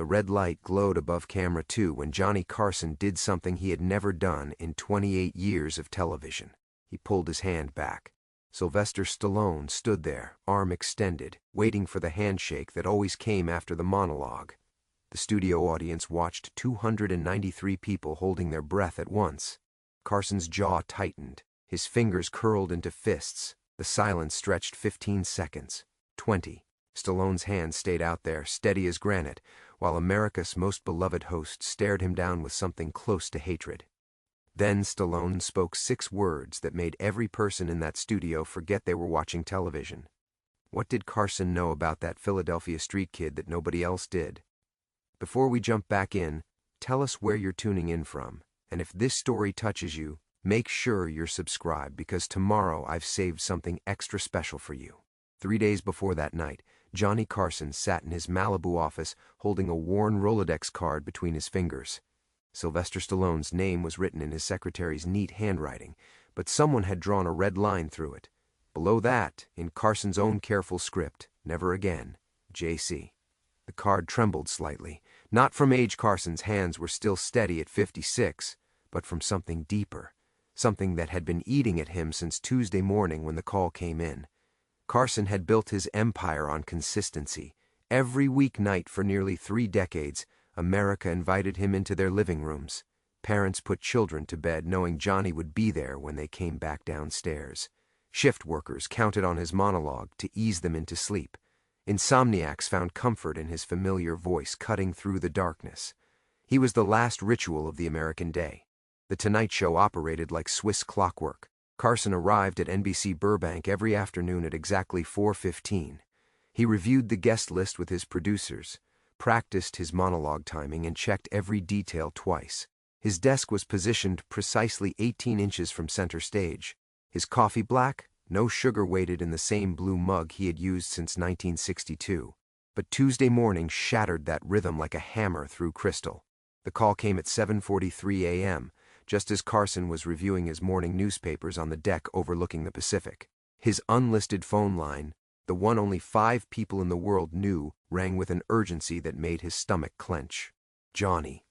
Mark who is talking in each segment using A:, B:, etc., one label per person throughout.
A: The red light glowed above camera 2 when Johnny Carson did something he had never done in 28 years of television. He pulled his hand back. Silvester Stallone stood there, arm extended, waiting for the handshake that always came after the monologue. The studio audience watched 293 people holding their breath at once. Carson's jaw tightened. His fingers curled into fists. The silence stretched 15 seconds. 20. Stallone's hand stayed out there, steady as granite, while America's most beloved host stared him down with something close to hatred. Then Stallone spoke 6 words that made every person in that studio forget they were watching television. What did Carson know about that Philadelphia street kid that nobody else did? Before we jump back in, tell us where you're tuning in from, and if this story touches you, make sure you're subscribed because tomorrow I've saved something extra special for you. 3 days before that night, Johnny Carson sat in his Malibu office holding a worn Rolodex card between his fingers. Silvester Stallone's name was written in his secretary's neat handwriting, but someone had drawn a red line through it. Below that, in Carson's own careful script, never again, J.C. The card trembled slightly, not from age. Carson's hands were still steady at 56, but from something deeper, something that had been eating at him since Tuesday morning when the call came in. Carson had built his empire on consistency. Every weeknight for nearly 3 decades, America invited him into their living rooms. Parents put children to bed knowing Johnny would be there when they came back downstairs. Shift workers counted on his monologue to ease them into sleep. Insomniacs found comfort in his familiar voice cutting through the darkness. He was the last ritual of the American day. The Tonight Show operated like Swiss clockwork. Carson arrived at NBC Burbank every afternoon at exactly 4:15. He reviewed the guest list with his producers, practiced his monologue timing, and checked every detail twice. His desk was positioned precisely 18 inches from center stage. His coffee black, no sugar, waited in the same blue mug he had used since 1962. But Tuesday morning shattered that rhythm like a hammer through crystal. The call came at 7:43 a.m., just as Carson was reviewing his morning newspapers on the deck overlooking the Pacific. His unlisted phone line, the one only 5 people in the world knew, rang with an urgency that made his stomach clench. "Johnny."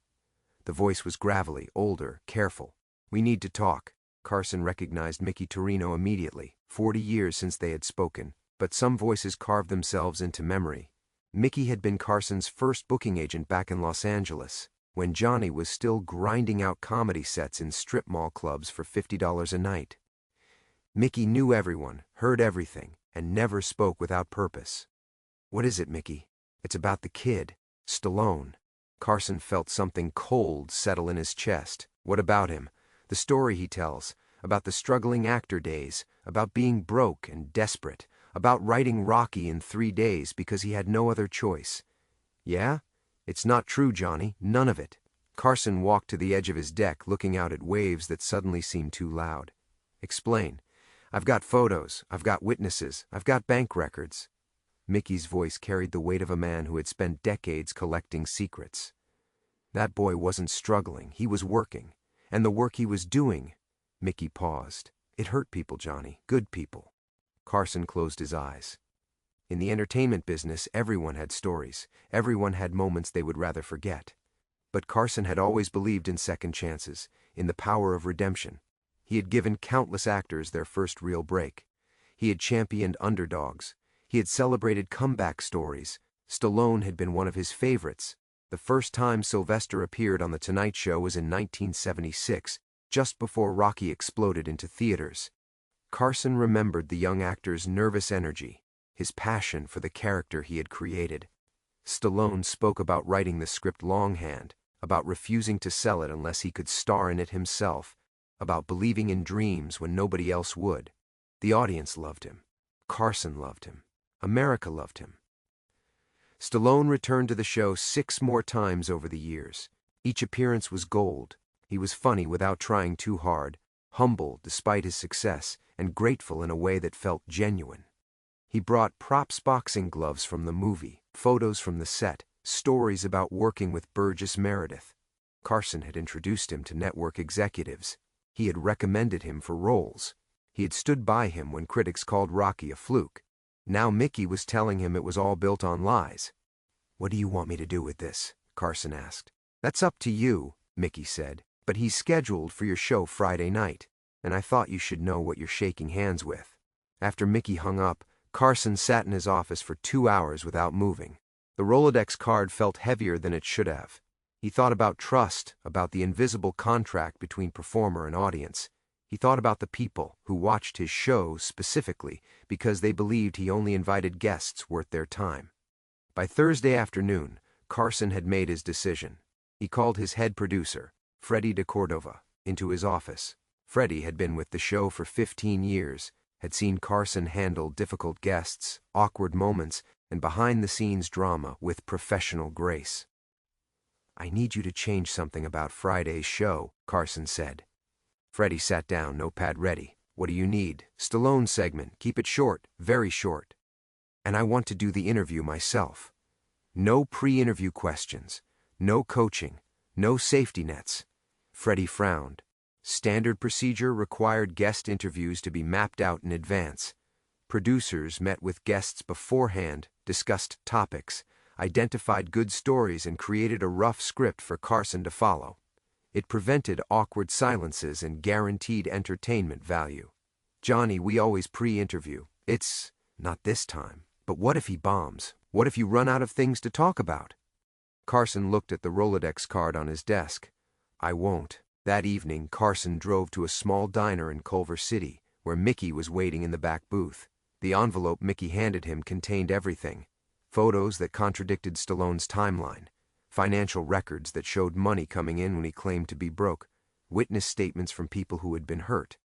A: The voice was gravelly, older, careful. "We need to talk." Carson recognized Mickey Torino immediately. 40 years since they had spoken, but some voices carved themselves into memory. Mickey had been Carson's first booking agent back in Los Angeles, when Johnny was still grinding out comedy sets in strip mall clubs for $50 a night. Mickey knew everyone, heard everything, and never spoke without purpose. "What is it, Mickey?" "It's about the kid, Stallone." Carson felt something cold settle in his chest. "What about him?" "The story he tells, about the struggling actor days, about being broke and desperate, about writing Rocky in 3 days because he had no other choice." "Yeah? It's not true, Johnny, none of it." Carson walked to the edge of his deck, looking out at waves that suddenly seemed too loud. "Explain." "I've got photos, I've got witnesses, I've got bank records." Mickey's voice carried the weight of a man who had spent decades collecting secrets. That boy wasn't struggling, he was working. And the work he was doing... Mickey paused. "It hurt people, Johnny, good people." Carson closed his eyes. In the entertainment business, everyone had stories. Everyone had moments they would rather forget. But Carson had always believed in second chances, in the power of redemption. He had given countless actors their first real break. He had championed underdogs. He had celebrated comeback stories. Stallone had been one of his favorites. The first time Silvester appeared on The Tonight Show was in 1976, just before Rocky exploded into theaters. Carson remembered the young actor's nervous energy, his passion for the character he had created. Stallone spoke about writing the script longhand, about refusing to sell it unless he could star in it himself, about believing in dreams when nobody else would. The audience loved him. Carson loved him. America loved him. Stallone returned to the show 6 more times over the years. Each appearance was gold. He was funny without trying too hard, humble despite his success, and grateful in a way that felt genuine. He brought props, boxing gloves from the movie, photos from the set, stories about working with Burgess Meredith. Carson had introduced him to network executives. He had recommended him for roles. He had stood by him when critics called Rocky a fluke. Now Mickey was telling him it was all built on lies. "What do you want me to do with this?" Carson asked. "That's up to you," Mickey said, "but he's scheduled for your show Friday night, and I thought you should know what you're shaking hands with." After Mickey hung up, Carson sat in his office for 2 hours without moving. The Rolodex card felt heavier than it should have. He thought about trust, about the invisible contract between performer and audience. He thought about the people who watched his show specifically because they believed he only invited guests worth their time. By Thursday afternoon, Carson had made his decision. He called his head producer, Freddie de Cordova, into his office. Freddie had been with the show for 15 years, had seen Carson handle difficult guests, awkward moments, and behind-the-scenes drama with professional grace. "I need you to change something about Friday's show," Carson said. Freddie sat down, notepad ready. "What do you need?" "Stallone segment. Keep it short, very short. And I want to do the interview myself. No pre-interview questions. No coaching. No safety nets." Freddie frowned. Standard procedure required guest interviews to be mapped out in advance. Producers met with guests beforehand, discussed topics, identified good stories, and created a rough script for Carson to follow. It prevented awkward silences and guaranteed entertainment value. "Johnny, we always pre-interview. It's not this time. But what if he bombs? What if you run out of things to talk about?" Carson looked at the Rolodex card on his desk. "I won't." That evening, Carson drove to a small diner in Culver City, where Mickey was waiting in the back booth. The envelope Mickey handed him contained everything: photos that contradicted Stallone's timeline, financial records that showed money coming in when he claimed to be broke, witness statements from people who had been hurt.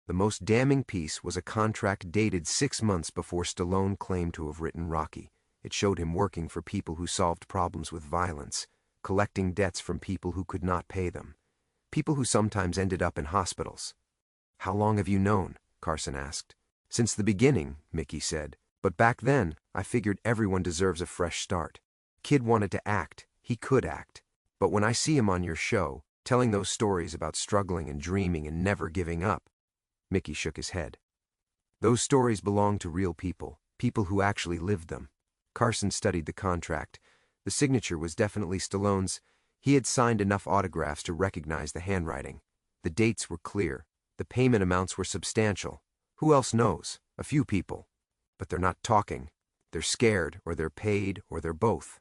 A: The most damning piece was a contract dated 6 months before Stallone claimed to have written Rocky. It showed him working for people who solved problems with violence, collecting debts from people who could not pay them, people who sometimes ended up in hospitals. "How long have you known?" Carson asked. "Since the beginning," Mickey said. "But back then, I figured everyone deserves a fresh start. Kid wanted to act. He could act. But when I see him on your show, telling those stories about struggling and dreaming and never giving up," Mickey shook his head. "Those stories belong to real people, people who actually lived them." Carson studied the contract. The signature was definitely Stallone's. He had signed enough autographs to recognize the handwriting. The dates were clear. The payment amounts were substantial. Who else knows? A few people. But they're not talking. They're scared, or they're paid, or they're both.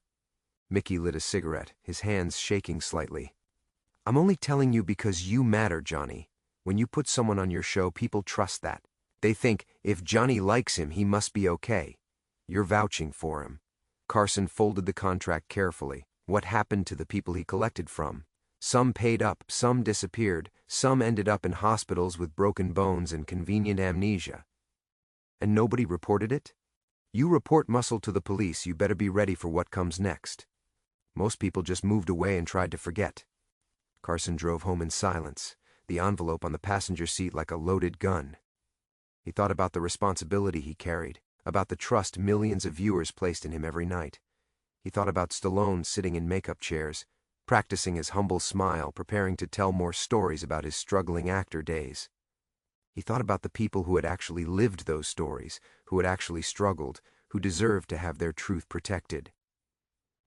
A: Mickey lit a cigarette, his hands shaking slightly. "I'm only telling you because you matter, Johnny. When you put someone on your show, people trust that. They think, if Johnny likes him, he must be okay. You're vouching for him." Carson folded the contract carefully. What happened to the people he collected from? Some paid up, some disappeared, some ended up in hospitals with broken bones and convenient amnesia. And nobody reported it? You report muscle to the police, you better be ready for what comes next. Most people just moved away and tried to forget. Carson drove home in silence, the envelope on the passenger seat like a loaded gun. He thought about the responsibility he carried, about the trust millions of viewers placed in him every night. He thought about Stallone sitting in makeup chairs, practicing his humble smile, preparing to tell more stories about his struggling actor days. He thought about the people who had actually lived those stories, who had actually struggled, who deserved to have their truth protected.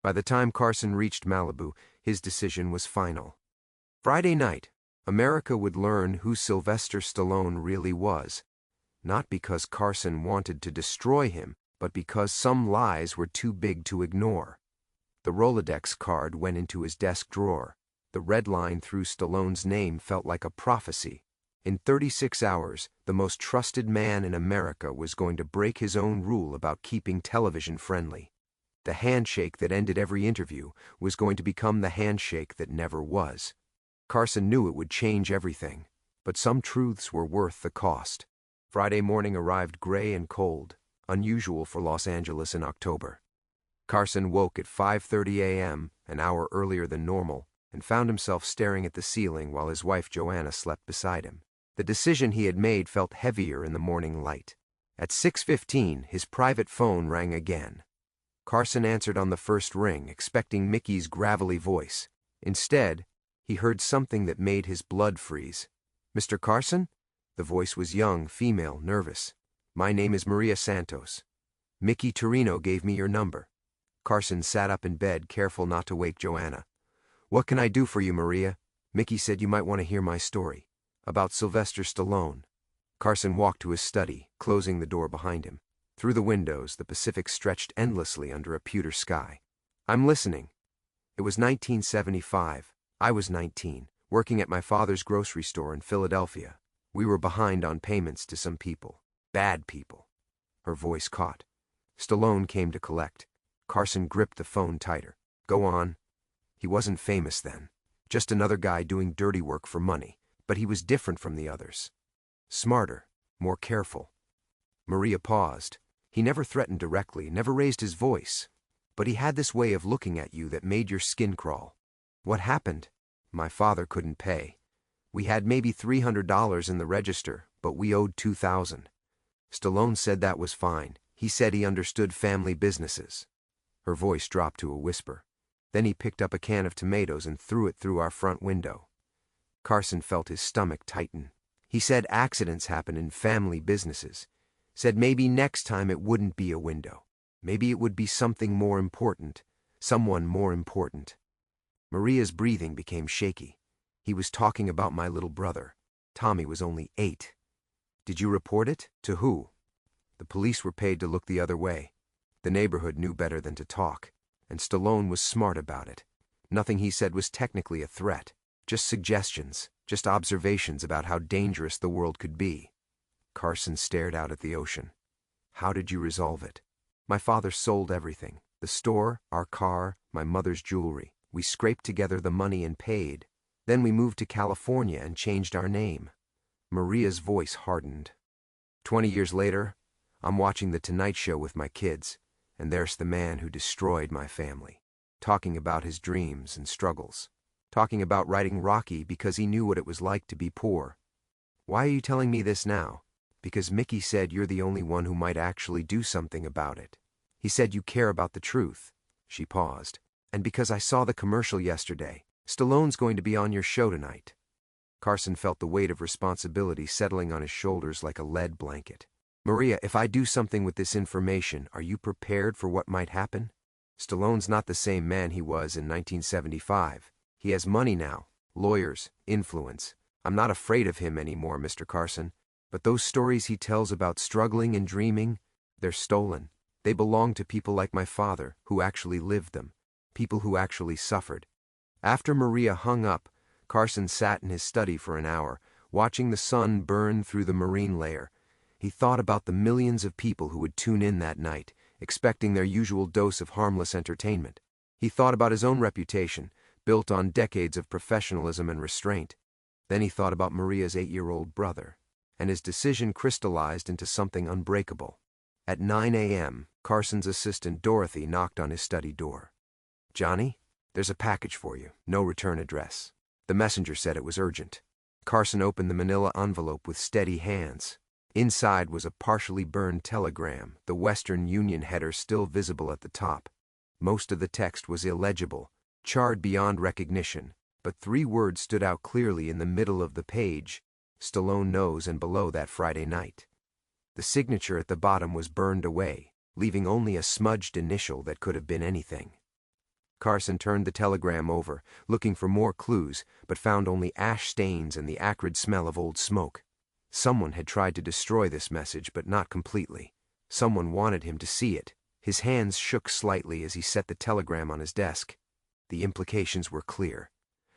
A: By the time Carson reached Malibu, his decision was final. Friday night, America would learn who Silvester Stallone really was, not because Carson wanted to destroy him, but because some lies were too big to ignore. The Rolodex card went into his desk drawer. The red line through Stallone's name felt like a prophecy. In 36 hours, the most trusted man in America was going to break his own rule about keeping television friendly. The handshake that ended every interview was going to become the handshake that never was. Carson knew it would change everything, but some truths were worth the cost. Friday morning arrived gray and cold, unusual for Los Angeles in October. Carson woke at 5:30 a.m., an hour earlier than normal, and found himself staring at the ceiling while his wife Joanna slept beside him. The decision he had made felt heavier in the morning light. At 6:15, his private phone rang again. Carson answered on the first ring, expecting Mickey's gravelly voice. Instead, he heard something that made his blood freeze. "Mr. Carson?" The voice was young, female, nervous. "My name is Maria Santos. Mickey Torino gave me your number." Carson sat up in bed, careful not to wake Joanna. "What can I do for you, Maria? Mickey said you might want to hear my story. About Silvester Stallone." Carson walked to his study, closing the door behind him. Through the windows, the Pacific stretched endlessly under a pewter sky. "I'm listening." It was 1975. I was 19, working at my father's grocery store in Philadelphia. We were behind on payments to some people. Bad people. Her voice caught. Stallone came to collect. Carson gripped the phone tighter. "Go on." He wasn't famous then. Just another guy doing dirty work for money. But he was different from the others. Smarter, more careful. Maria paused. He never threatened directly, never raised his voice. But he had this way of looking at you that made your skin crawl. "What happened?" "My father couldn't pay. We had maybe $300 in the register, but we owed $2,000. Stallone said that was fine. He said he understood family businesses." Her voice dropped to a whisper. "Then he picked up a can of tomatoes and threw it through our front window." Carson felt his stomach tighten. "He said accidents happen in family businesses. Said maybe next time it wouldn't be a window. Maybe it would be something more important. Someone more important." Maria's breathing became shaky. "He was talking about my little brother. Tommy was only 8. "Did you report it? To who?" "The police were paid to look the other way. The neighborhood knew better than to talk. And Stallone was smart about it. Nothing he said was technically a threat. Just suggestions, just observations about how dangerous the world could be." Carson stared out at the ocean. "How did you resolve it?" "My father sold everything. The store, our car, my mother's jewelry. We scraped together the money and paid. Then we moved to California and changed our name." Maria's voice hardened. 20 years later, I'm watching The Tonight Show with my kids, and there's the man who destroyed my family, talking about his dreams and struggles, talking about writing Rocky because he knew what it was like to be poor. Why are you telling me this now? Because Mickey said you're the only one who might actually do something about it. He said you care about the truth." She paused. "And because I saw the commercial yesterday. Stallone's going to be on your show tonight." Carson felt the weight of responsibility settling on his shoulders like a lead blanket. "Maria, if I do something with this information, are you prepared for what might happen? Stallone's not the same man he was in 1975. He has money now, lawyers, influence. I'm not afraid of him anymore, Mr. Carson. But those stories he tells about struggling and dreaming, they're stolen. They belong to people like my father, who actually lived them. People who actually suffered." After Maria hung up, Carson sat in his study for an hour, watching the sun burn through the marine layer. He thought about the millions of people who would tune in that night, expecting their usual dose of harmless entertainment. He thought about his own reputation, built on decades of professionalism and restraint. Then he thought about Maria's 8-year-old brother, and his decision crystallized into something unbreakable. At 9 a.m., Carson's assistant Dorothy knocked on his study door. "Johnny, there's a package for you, no return address." The messenger said it was urgent. Carson opened the manila envelope with steady hands. Inside was a partially burned telegram, the Western Union header still visible at the top. Most of the text was illegible, charred beyond recognition, but 3 words stood out clearly in the middle of the page: "Stallone knows," and below that, "Friday night." The signature at the bottom was burned away, leaving only a smudged initial that could have been anything. Carson turned the telegram over, looking for more clues, but found only ash stains and the acrid smell of old smoke. Someone had tried to destroy this message, but not completely. Someone wanted him to see it. His hands shook slightly as he set the telegram on his desk. The implications were clear.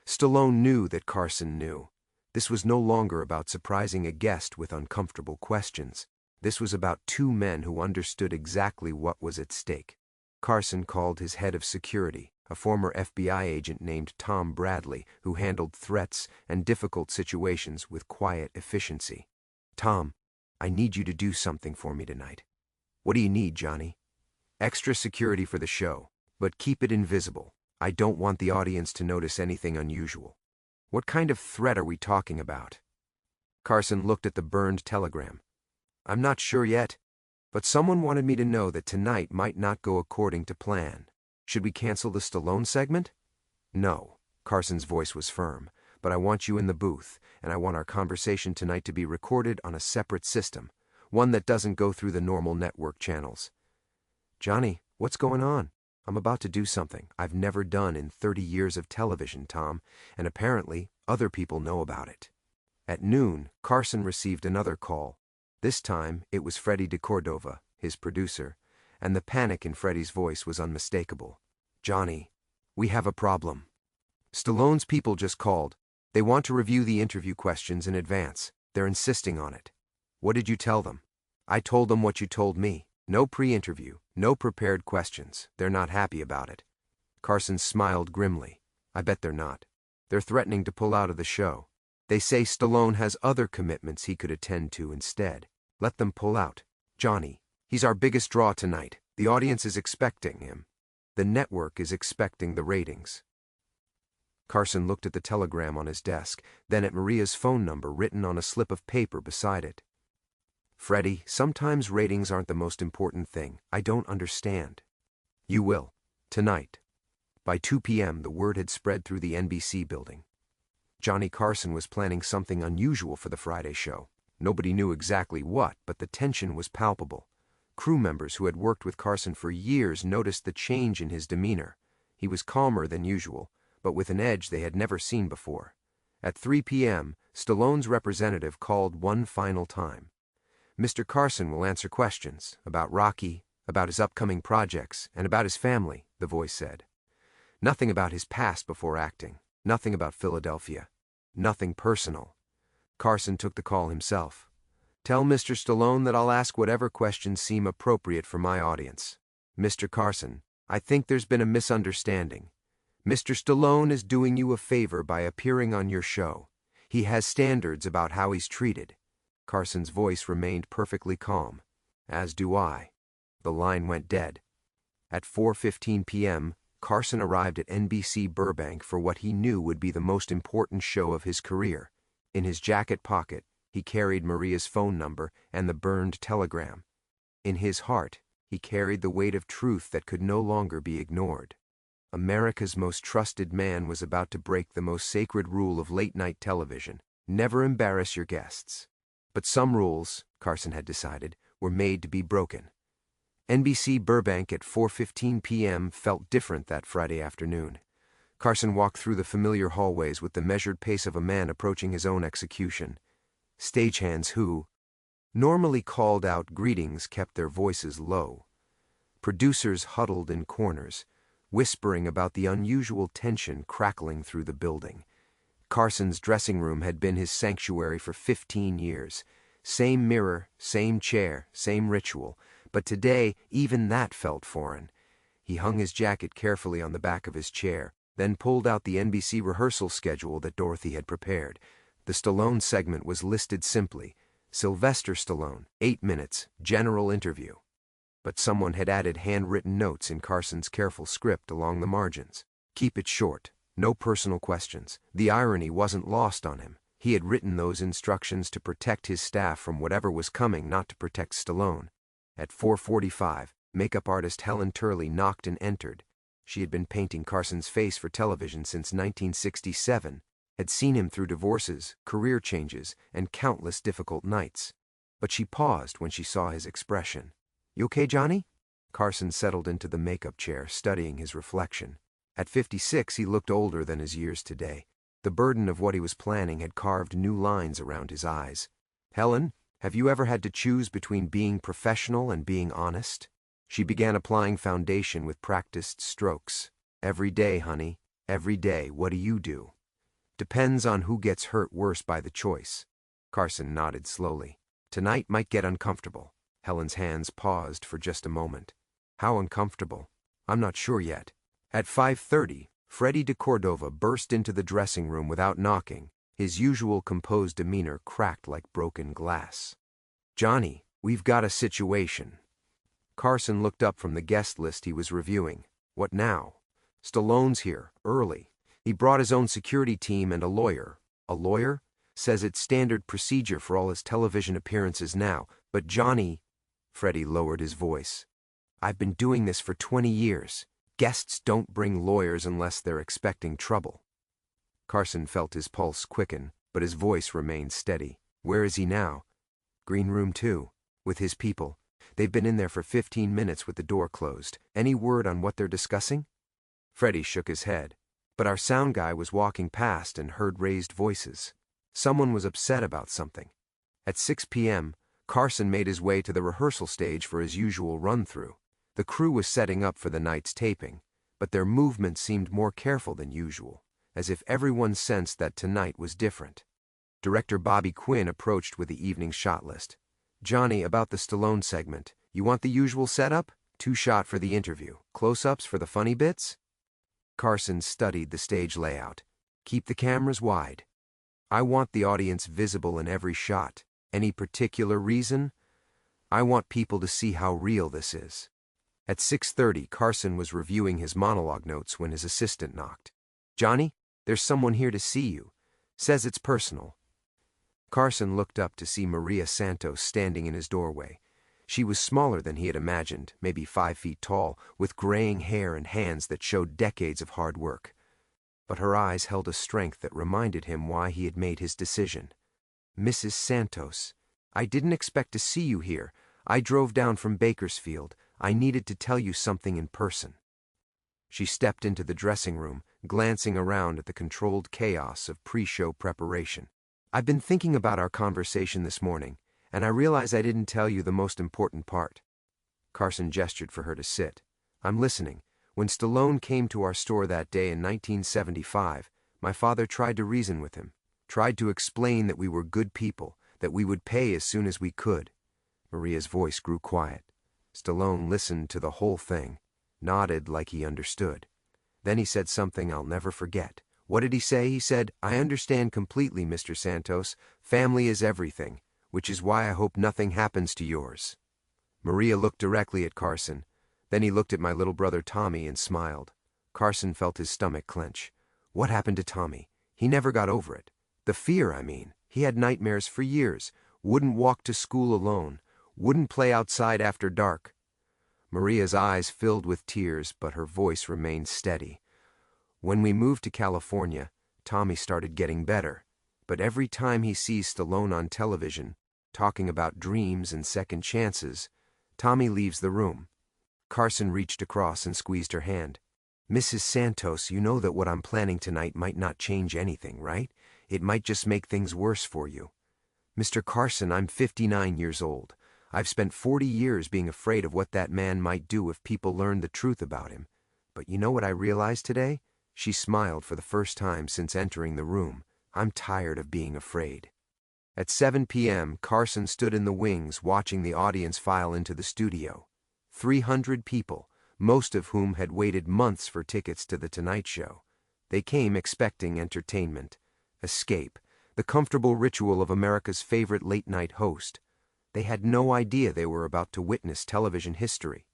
A: Stallone knew that Carson knew. This was no longer about surprising a guest with uncomfortable questions. This was about 2 men who understood exactly what was at stake. Carson called his head of security, a former FBI agent named Tom Bradley, who handled threats and difficult situations with quiet efficiency. "Tom, I need you to do something for me tonight." "What do you need, Johnny?" "Extra security for the show, but keep it invisible. I don't want the audience to notice anything unusual." "What kind of threat are we talking about?" Carson looked at the burned telegram. "I'm not sure yet, but someone wanted me to know that tonight might not go according to plan. Should we cancel the Stallone segment?" "No." Carson's voice was firm. "But I want you in the booth, and I want our conversation tonight to be recorded on a separate system, one that doesn't go through the normal network channels." "Johnny, what's going on?" I'm about to do something I've never done in 30 years of television, Tom, and apparently other people know about it. At noon, Carson received another call. This time, it was Freddie de Cordova, his producer, and the panic in Freddie's voice was unmistakable. "Johnny, we have a problem. Stallone's people just called. They want to review the interview questions in advance. They're insisting on it. What did you tell them?" "I told them what you told me. No pre-interview, no prepared questions. They're not happy about it." Carson smiled grimly. "I bet they're not. They're threatening to pull out of the show. They say Stallone has other commitments he could attend to instead. Let them pull out. Johnny, he's our biggest draw tonight. The audience is expecting him. The network is expecting the ratings." Carson looked at the telegram on his desk, then at Maria's phone number written on a slip of paper beside it. "Freddie, sometimes ratings aren't the most important thing. I don't understand." "You will. Tonight." By 2 p.m., the word had spread through the NBC building. Johnny Carson was planning something unusual for the Friday show. Nobody knew exactly what, but the tension was palpable. Crew members who had worked with Carson for years noticed the change in his demeanor. He was calmer than usual, but with an edge they had never seen before. At 3 p.m., Stallone's representative called one final time. "Mr. Carson will answer questions about Rocky, about his upcoming projects, and about his family," the voice said. "Nothing about his past before acting. Nothing about Philadelphia. Nothing personal." Carson took the call himself. "Tell Mr. Stallone that I'll ask whatever questions seem appropriate for my audience. Mr. Carson, I think there's been a misunderstanding. Mr. Stallone is doing you a favor by appearing on your show. He has standards about how he's treated." Carson's voice remained perfectly calm. "As do I." The line went dead. At 4:15 p.m., Carson arrived at NBC Burbank for what he knew would be the most important show of his career. In his jacket pocket, he carried Maria's phone number and the burned telegram. In his heart, he carried the weight of truth that could no longer be ignored. America's most trusted man was about to break the most sacred rule of late-night television: never embarrass your guests. But some rules, Carson had decided, were made to be broken. NBC Burbank at 4:15 p.m. felt different that Friday afternoon. Carson walked through the familiar hallways with the measured pace of a man approaching his own execution. Stagehands who, normally called out greetings, kept their voices low. Producers huddled in corners, whispering about the unusual tension crackling through the building. Carson's dressing room had been his sanctuary for 15 years. Same mirror, same chair, same ritual. But today, even that felt foreign. He hung his jacket carefully on the back of his chair, then pulled out the NBC rehearsal schedule that Dorothy had prepared. The Stallone segment was listed simply: Silvester Stallone, 8 minutes, general interview. But someone had added handwritten notes in Carson's careful script along the margins. "Keep it short. No personal questions." The irony wasn't lost on him. He had written those instructions to protect his staff from whatever was coming, not to protect Stallone. At 4:45, makeup artist Helen Turley knocked and entered. She had been painting Carson's face for television since 1967, had seen him through divorces, career changes, and countless difficult nights. But she paused when she saw his expression. "You okay, Johnny?" Carson settled into the makeup chair, studying his reflection. At 56, he looked older than his years today. The burden of what he was planning had carved new lines around his eyes. "Helen, have you ever had to choose between being professional and being honest?" She began applying foundation with practiced strokes. "Every day, honey. Every day. What do you do?" "Depends on who gets hurt worse by the choice." Carson nodded slowly. "Tonight might get uncomfortable." Helen's hands paused for just a moment. "How uncomfortable?" "I'm not sure yet." At 5:30, Freddie de Cordova burst into the dressing room without knocking. His usual composed demeanor cracked like broken glass. "Johnny, we've got a situation." Carson looked up from the guest list he was reviewing. "What now?" "Stallone's here, early. He brought his own security team and a lawyer." "A lawyer?" "Says it's standard procedure for all his television appearances now. But Johnny—" Freddie lowered his voice. "I've been doing this for 20 years. Guests don't bring lawyers unless they're expecting trouble." Carson felt his pulse quicken, but his voice remained steady. "Where is he now?" "Green room 2, with his people. They've been in there for 15 minutes with the door closed. Any word on what they're discussing? Freddie shook his head. But our sound guy was walking past and heard raised voices. Someone was upset about something. At 6 p.m., Carson made his way to the rehearsal stage for his usual run-through. The crew was setting up for the night's taping, but their movement seemed more careful than usual, as if everyone sensed that tonight was different. Director Bobby Quinn approached with the evening's shot list. "Johnny, about the Stallone segment, you want the usual setup? 2-shot for the interview, close-ups for the funny bits?" Carson studied the stage layout. "Keep the cameras wide. I want the audience visible in every shot. Any particular reason? I want people to see how real this is." At 6:30, Carson was reviewing his monologue notes when his assistant knocked. "Johnny, there's someone here to see you. Says it's personal." Carson looked up to see Maria Santos standing in his doorway. She was smaller than he had imagined, maybe 5 feet tall, with graying hair and hands that showed decades of hard work. But her eyes held a strength that reminded him why he had made his decision. "Mrs. Santos, I didn't expect to see you here. I drove down from Bakersfield. I needed to tell you something in person." She stepped into the dressing room, glancing around at the controlled chaos of pre-show preparation. "I've been thinking about our conversation this morning, and I realize I didn't tell you the most important part." Carson gestured for her to sit. "I'm listening. When Stallone came to our store that day in 1975, my father tried to reason with him, tried to explain that we were good people, that we would pay as soon as we could." Maria's voice grew quiet. Stallone listened to the whole thing, nodded like he understood. Then he said something I'll never forget. "What did he say?" He said, "I understand completely, Mr. Santos. Family is everything, which is why I hope nothing happens to yours." Maria looked directly at Carson. Then he looked at my little brother Tommy and smiled. Carson felt his stomach clench. What happened to Tommy? He never got over it. The fear, I mean. He had nightmares for years. Wouldn't walk to school alone. Wouldn't play outside after dark. Maria's eyes filled with tears, but her voice remained steady. "When we moved to California, Tommy started getting better. But every time he sees Stallone on television, talking about dreams and second chances, Tommy leaves the room." Carson reached across and squeezed her hand. "Mrs. Santos, you know that what I'm planning tonight might not change anything, right? It might just make things worse for you. Mr. Carson, I'm 59 years old. I've spent 40 years being afraid of what that man might do if people learned the truth about him. But you know what I realized today?" She smiled for the first time since entering the room. "I'm tired of being afraid." At 7 p.m., Carson stood in the wings watching the audience file into the studio. 300 people, most of whom had waited months for tickets to The Tonight Show. They came expecting entertainment, escape, the comfortable ritual of America's favorite late-night host. They had no idea they were about to witness television history.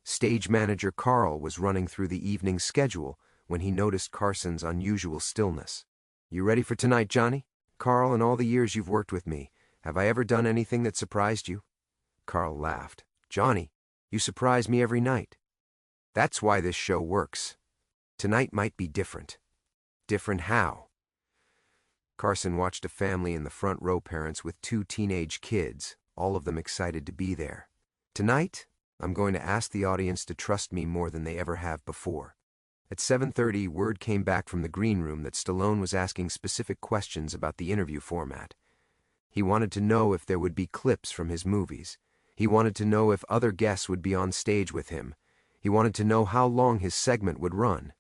A: Stage manager Carl was running through the evening's schedule when he noticed Carson's unusual stillness. "You ready for tonight, Johnny? Carl, in all the years you've worked with me, have I ever done anything that surprised you?" Carl laughed. "Johnny, you surprise me every night. That's why this show works. Tonight might be different." "Different how?" Carson watched a family in the front row, parents with 2 teenage kids, all of them excited to be there. "Tonight, I'm going to ask the audience to trust me more than they ever have before." At 7:30, word came back from the green room that Stallone was asking specific questions about the interview format. He wanted to know if there would be clips from his movies. He wanted to know if other guests would be on stage with him. He wanted to know how long his segment would run.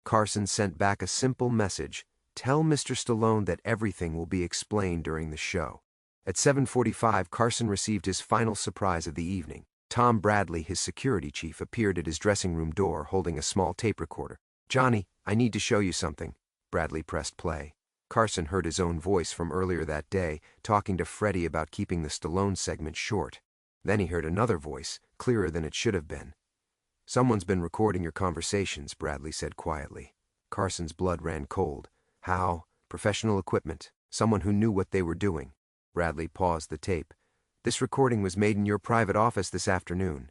A: Carson sent back a simple message: "Tell Mr. Stallone that everything will be explained during the show." At 7:45, Carson received his final surprise of the evening. Tom Bradley, his security chief, appeared at his dressing room door holding a small tape recorder. "Johnny, I need to show you something." Bradley pressed play. Carson heard his own voice from earlier that day, talking to Freddie about keeping the Stallone segment short. Then he heard another voice, clearer than it should have been. "Someone's been recording your conversations," Bradley said quietly. Carson's blood ran cold. "How? Professional equipment. Someone who knew what they were doing." Bradley paused the tape. "This recording was made in your private office this afternoon."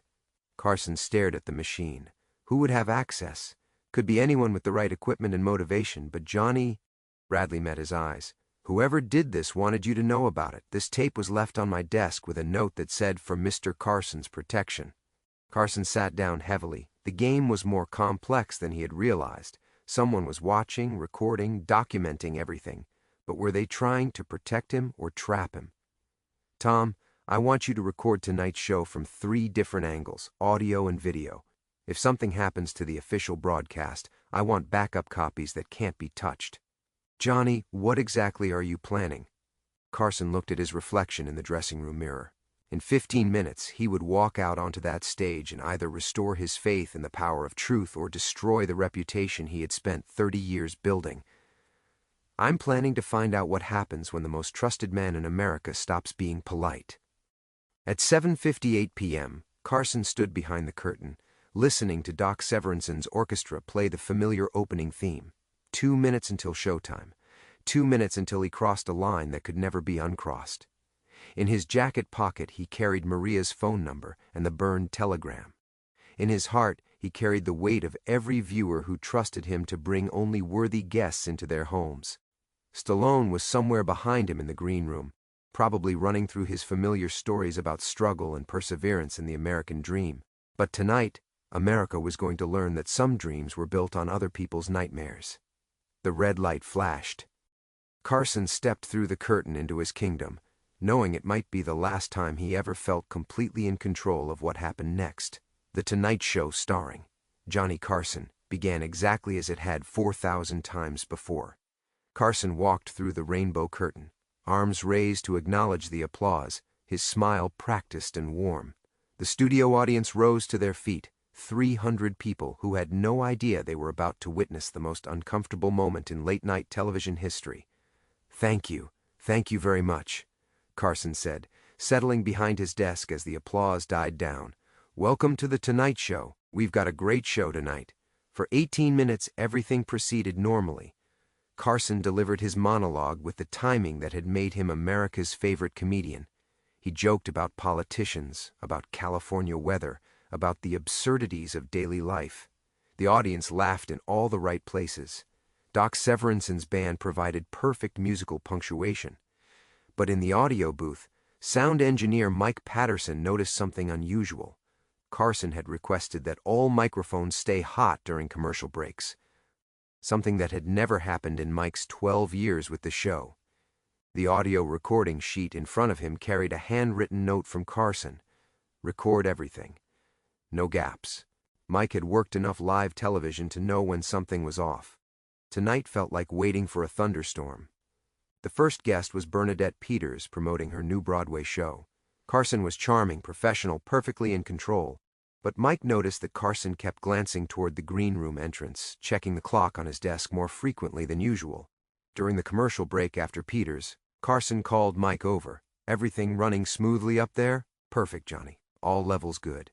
A: Carson stared at the machine. Who would have access? Could be anyone with the right equipment and motivation, but Johnny... Bradley met his eyes. Whoever did this wanted you to know about it. This tape was left on my desk with a note that said, for Mr. Carson's protection. Carson sat down heavily. The game was more complex than he had realized. Someone was watching, recording, documenting everything. But were they trying to protect him or trap him? Tom, I want you to record tonight's show from 3 different angles, audio and video. If something happens to the official broadcast, I want backup copies that can't be touched. Johnny, what exactly are you planning? Carson looked at his reflection in the dressing room mirror. In 15 minutes, he would walk out onto that stage and either restore his faith in the power of truth or destroy the reputation he had spent 30 years building. I'm planning to find out what happens when the most trusted man in America stops being polite. At 7:58 p.m., Carson stood behind the curtain, listening to Doc Severinsen's orchestra play the familiar opening theme. 2 minutes until showtime. 2 minutes until he crossed a line that could never be uncrossed. In his jacket pocket, he carried Maria's phone number and the burned telegram. In his heart, he carried the weight of every viewer who trusted him to bring only worthy guests into their homes. Stallone was somewhere behind him in the green room, probably running through his familiar stories about struggle and perseverance in the American dream. But tonight, America was going to learn that some dreams were built on other people's nightmares. The red light flashed. Carson stepped through the curtain into his kingdom, knowing it might be the last time he ever felt completely in control of what happened next. The Tonight Show starring Johnny Carson began exactly as it had 4,000 times before. Carson walked through the rainbow curtain, arms raised to acknowledge the applause, his smile practiced and warm. The studio audience rose to their feet, 300 people who had no idea they were about to witness the most uncomfortable moment in late-night television history. Thank you very much," Carson said, settling behind his desk as the applause died down. "Welcome to the Tonight Show. We've got a great show tonight." For 18 minutes, everything proceeded normally. Carson delivered his monologue with the timing that had made him America's favorite comedian. He joked about politicians, about California weather, about the absurdities of daily life. The audience laughed in all the right places. Doc Severinsen's band provided perfect musical punctuation. But in the audio booth, sound engineer Mike Patterson noticed something unusual. Carson had requested that all microphones stay hot during commercial breaks, something that had never happened in Mike's 12 years with the show. The audio recording sheet in front of him carried a handwritten note from Carson. Record everything. No gaps. Mike had worked enough live television to know when something was off. Tonight felt like waiting for a thunderstorm. The first guest was Bernadette Peters promoting her new Broadway show. Carson was charming, professional, perfectly in control. But Mike noticed that Carson kept glancing toward the green room entrance, checking the clock on his desk more frequently than usual. During the commercial break after Peters, Carson called Mike over. "Everything running smoothly up there?" "Perfect, Johnny. All levels good."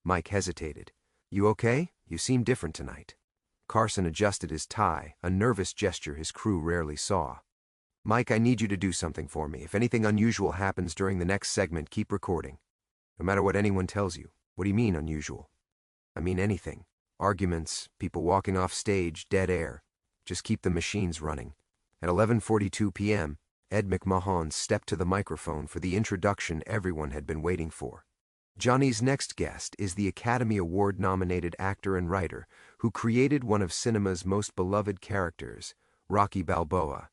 A: Mike hesitated. "You okay? You seem different tonight." Carson adjusted his tie, a nervous gesture his crew rarely saw. "Mike, I need you to do something for me. If anything unusual happens during the next segment, keep recording. No matter what anyone tells you." "What do you mean, unusual?" "I mean anything. Arguments, people walking off stage, dead air. Just keep the machines running." At 11:42 p.m., Ed McMahon stepped to the microphone for the introduction everyone had been waiting for. Johnny's next guest is the Academy Award-nominated actor and writer who created one of cinema's most beloved characters, Rocky Balboa.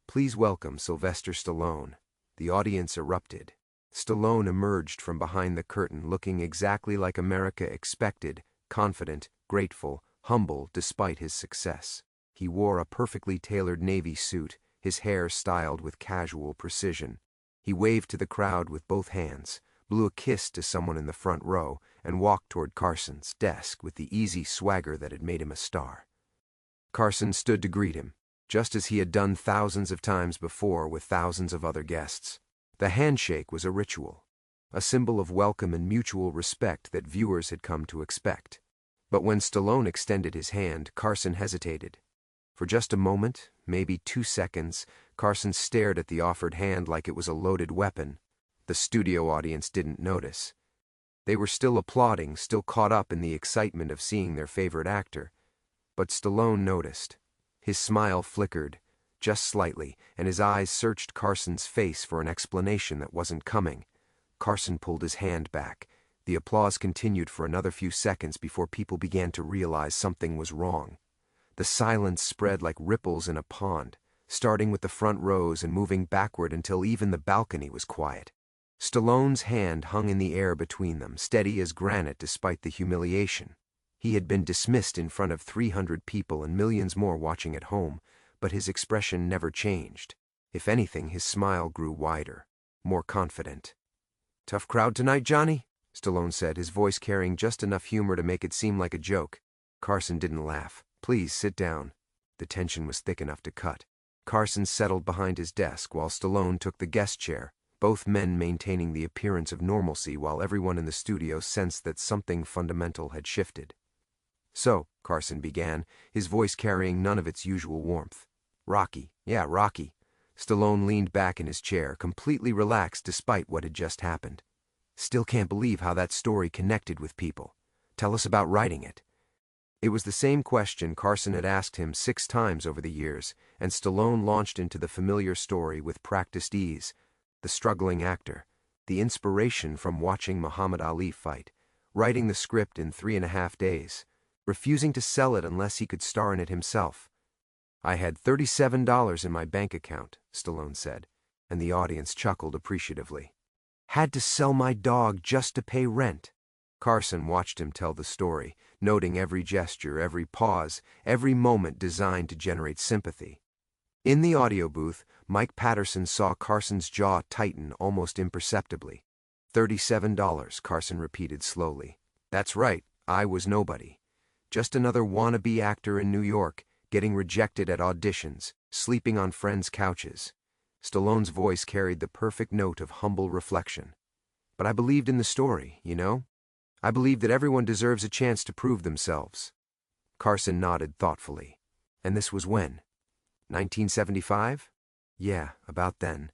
A: Please welcome Silvester Stallone. The audience erupted. Stallone emerged from behind the curtain looking exactly like America expected, confident, grateful, humble despite his success. He wore a perfectly tailored navy suit, his hair styled with casual precision. He waved to the crowd with both hands, blew a kiss to someone in the front row, and walked toward Carson's desk with the easy swagger that had made him a star. Carson stood to greet him, just as he had done thousands of times before with thousands of other guests. The handshake was a ritual, a symbol of welcome and mutual respect that viewers had come to expect. But when Stallone extended his hand, Carson hesitated. For just a moment, maybe 2 seconds, Carson stared at the offered hand like it was a loaded weapon. The studio audience didn't notice. They were still applauding, still caught up in the excitement of seeing their favorite actor. But Stallone noticed. His smile flickered. just slightly, and his eyes searched Carson's face for an explanation that wasn't coming. Carson pulled his hand back. The applause continued for another few seconds before people began to realize something was wrong. The silence spread like ripples in a pond, starting with the front rows and moving backward until even the balcony was quiet. Stallone's hand hung in the air between them, steady as granite despite the humiliation. He had been dismissed in front of 300 people and millions more watching at home, but his expression never changed. If anything, his smile grew wider, more confident. "Tough crowd tonight, Johnny?" Stallone said, his voice carrying just enough humor to make it seem like a joke. Carson didn't laugh. "Please, sit down." The tension was thick enough to cut. Carson settled behind his desk while Stallone took the guest chair, both men maintaining the appearance of normalcy while everyone in the studio sensed that something fundamental had shifted. "So," Carson began, his voice carrying none of its usual warmth. "Rocky. Yeah, Rocky." Stallone leaned back in his chair, completely relaxed despite what had just happened. "Still can't believe how that story connected with people. Tell us about writing it." It was the same question Carson had asked him 6 times over the years, and Stallone launched into the familiar story with practiced ease. The struggling actor, the inspiration from watching Muhammad Ali fight, writing the script in 3.5 days, refusing to sell it unless he could star in it himself. "I had $37 in my bank account," Stallone said, and the audience chuckled appreciatively. "Had to sell my dog just to pay rent." Carson watched him tell the story, noting every gesture, every pause, every moment designed to generate sympathy. In the audio booth, Mike Patterson saw Carson's jaw tighten almost imperceptibly. $37, Carson repeated slowly. "That's right, I was nobody. Just another wannabe actor in New York, getting rejected at auditions, sleeping on friends' couches." Stallone's voice carried the perfect note of humble reflection. "But I believed in the story, you know? I believed that everyone deserves a chance to prove themselves." Carson nodded thoughtfully. "And this was when? 1975? Yeah, about then.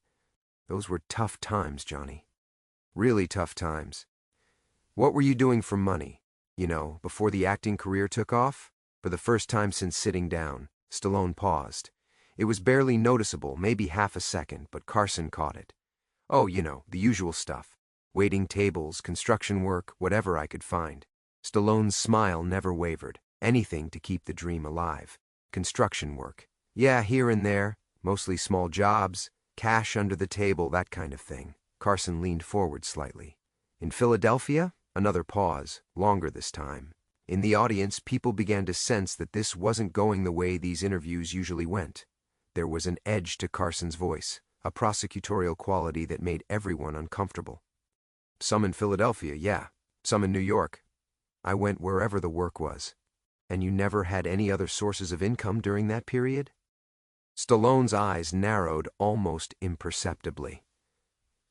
A: Those were tough times, Johnny. Really tough times. What were you doing for money? You know, before the acting career took off?" For the first time since sitting down, Stallone paused. It was barely noticeable, maybe half a second, but Carson caught it. "Oh, you know, the usual stuff. Waiting tables, construction work, whatever I could find." Stallone's smile never wavered. Anything to keep the dream alive. Construction work. "Yeah, here and there. Mostly small jobs. Cash under the table, that kind of thing." Carson leaned forward slightly. "In Philadelphia?" Another pause, longer this time. In the audience, people began to sense that this wasn't going the way these interviews usually went. There was an edge to Carson's voice, a prosecutorial quality that made everyone uncomfortable. "Some in Philadelphia, yeah. Some in New York. I went wherever the work was." "And you never had any other sources of income during that period?" Stallone's eyes narrowed almost imperceptibly.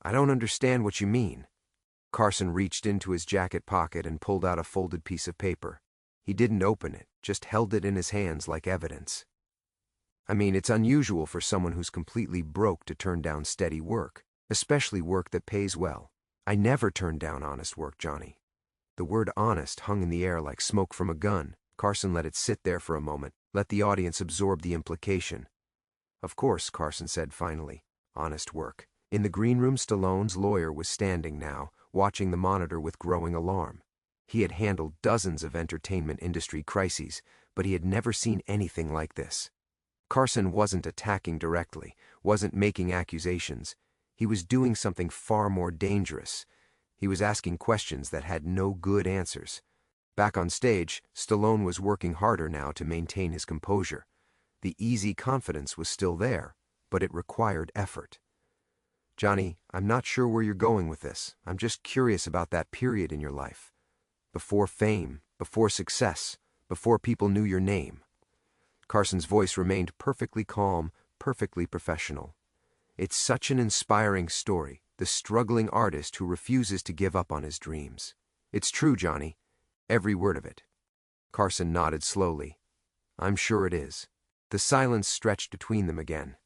A: "I don't understand what you mean." Carson reached into his jacket pocket and pulled out a folded piece of paper. He didn't open it, just held it in his hands like evidence. "I mean, it's unusual for someone who's completely broke to turn down steady work, especially work that pays well. I never turned down honest work, Johnny." The word honest hung in the air like smoke from a gun. Carson let it sit there for a moment, let the audience absorb the implication. "Of course," Carson said finally. "Honest work." In the green room, Stallone's lawyer was standing now, watching the monitor with growing alarm. He had handled dozens of entertainment industry crises, but he had never seen anything like this. Carson wasn't attacking directly, wasn't making accusations. He was doing something far more dangerous. He was asking questions that had no good answers. Back on stage, Stallone was working harder now to maintain his composure. The easy confidence was still there, but it required effort. "Johnny, I'm not sure where you're going with this. I'm just curious about that period in your life. Before fame, before success, before people knew your name." Carson's voice remained perfectly calm, perfectly professional. "It's such an inspiring story, the struggling artist who refuses to give up on his dreams. It's true, Johnny. Every word of it." Carson nodded slowly. "I'm sure it is." The silence stretched between them again.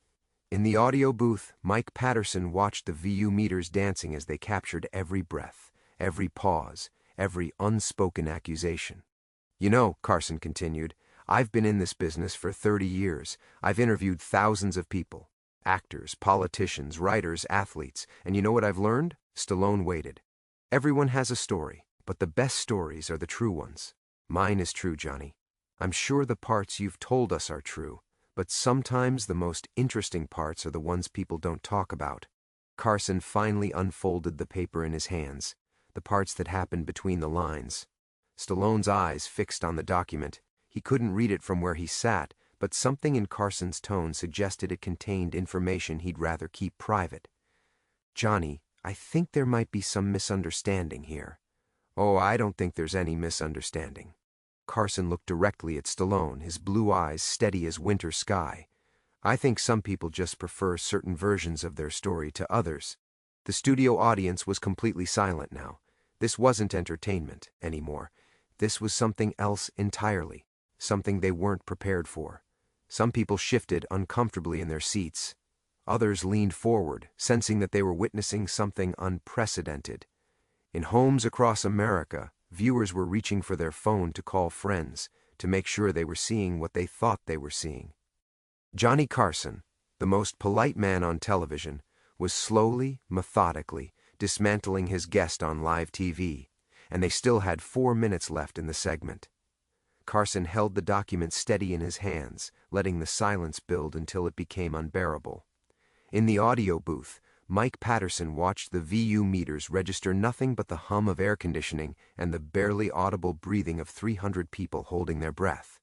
A: In the audio booth, Mike Patterson watched the VU meters dancing as they captured every breath, every pause, every unspoken accusation. "You know," Carson continued, I've been in this business for 30 years. I've interviewed thousands of people. Actors, politicians, writers, athletes. And you know what I've learned? Stallone waited. Everyone has a story, but the best stories are the true ones. Mine is true, Johnny. I'm sure the parts you've told us are true, but sometimes the most interesting parts are the ones people don't talk about. Carson finally unfolded the paper in his hands, the parts that happened between the lines. Stallone's eyes fixed on the document. He couldn't read it from where he sat, but something in Carson's tone suggested it contained information he'd rather keep private. Johnny, I think there might be some misunderstanding here. Oh, I don't think there's any misunderstanding. Carson looked directly at Stallone, his blue eyes steady as winter sky. I think some people just prefer certain versions of their story to others. The studio audience was completely silent now. This wasn't entertainment anymore. This was something else entirely, something they weren't prepared for. Some people shifted uncomfortably in their seats. Others leaned forward, sensing that they were witnessing something unprecedented. In homes across America, viewers were reaching for their phone to call friends, to make sure they were seeing what they thought they were seeing. Johnny Carson, the most polite man on television, was slowly, methodically, dismantling his guest on live TV, and they still had 4 minutes left in the segment. Carson held the document steady in his hands, letting the silence build until it became unbearable. In the audio booth, Mike Patterson watched the VU meters register nothing but the hum of air conditioning and the barely audible breathing of 300 people holding their breath.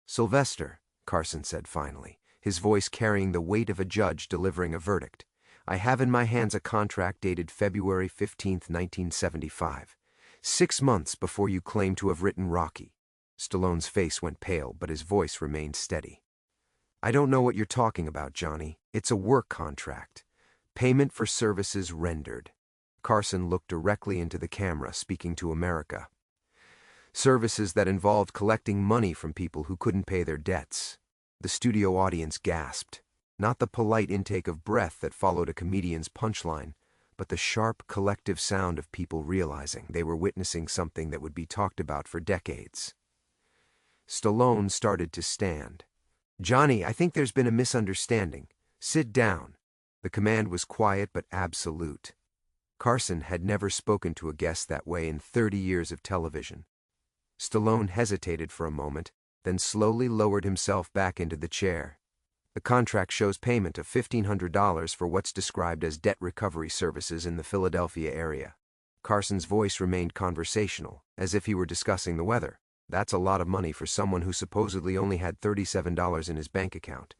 A: "Silvester," Carson said finally, his voice carrying the weight of a judge delivering a verdict, "I have in my hands a contract dated February 15, 1975, 6 months before you claim to have written Rocky." Stallone's face went pale, but his voice remained steady. "I don't know what you're talking about, Johnny. It's a work contract. Payment for services rendered." Carson looked directly into the camera, speaking to America. "Services that involved collecting money from people who couldn't pay their debts." The studio audience gasped. Not the polite intake of breath that followed a comedian's punchline, but the sharp, collective sound of people realizing they were witnessing something that would be talked about for decades. Stallone started to stand. "Johnny, I think there's been a misunderstanding. Sit down." The command was quiet but absolute. Carson had never spoken to a guest that way in 30 years of television. Stallone hesitated for a moment, then slowly lowered himself back into the chair. "The contract shows payment of $1,500 for what's described as debt recovery services in the Philadelphia area." Carson's voice remained conversational, as if he were discussing the weather. "That's a lot of money for someone who supposedly only had $37 in his bank account."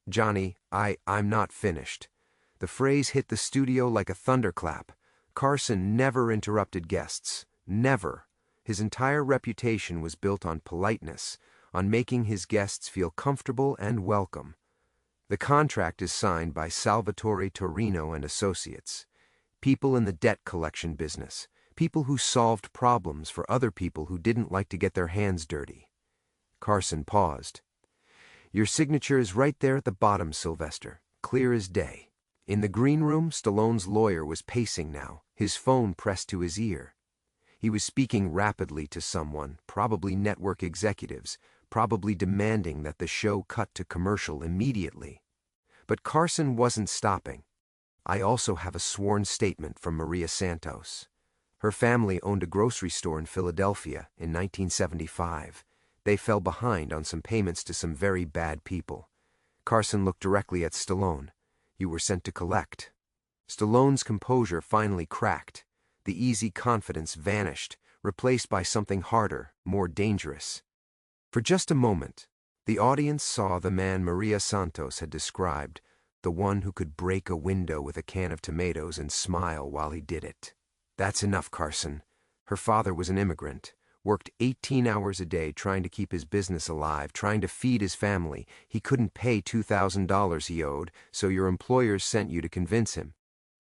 A: "Johnny, I'm not finished." The phrase hit the studio like a thunderclap. Carson never interrupted guests. Never. His entire reputation was built on politeness, on making his guests feel comfortable and welcome. "The contract is signed by Salvatore Torino and Associates, people in the debt collection business, people who solved problems for other people who didn't like to get their hands dirty." Carson paused. "Your signature is right there at the bottom, Silvester, clear as day." In the green room, Stallone's lawyer was pacing now, his phone pressed to his ear. He was speaking rapidly to someone, probably network executives, probably demanding that the show cut to commercial immediately. But Carson wasn't stopping. "I also have a sworn statement from Maria Santos. Her family owned a grocery store in Philadelphia in 1975. They fell behind on some payments to some very bad people." Carson looked directly at Stallone. "You were sent to collect." Stallone's composure finally cracked. The easy confidence vanished, replaced by something harder, more dangerous. For just a moment, the audience saw the man Maria Santos had described, the one who could break a window with a can of tomatoes and smile while he did it. "That's enough, Carson. Her father was an immigrant, worked 18 hours a day trying to keep his business alive, trying to feed his family. He couldn't pay $2,000 he owed, so your employers sent you to convince him."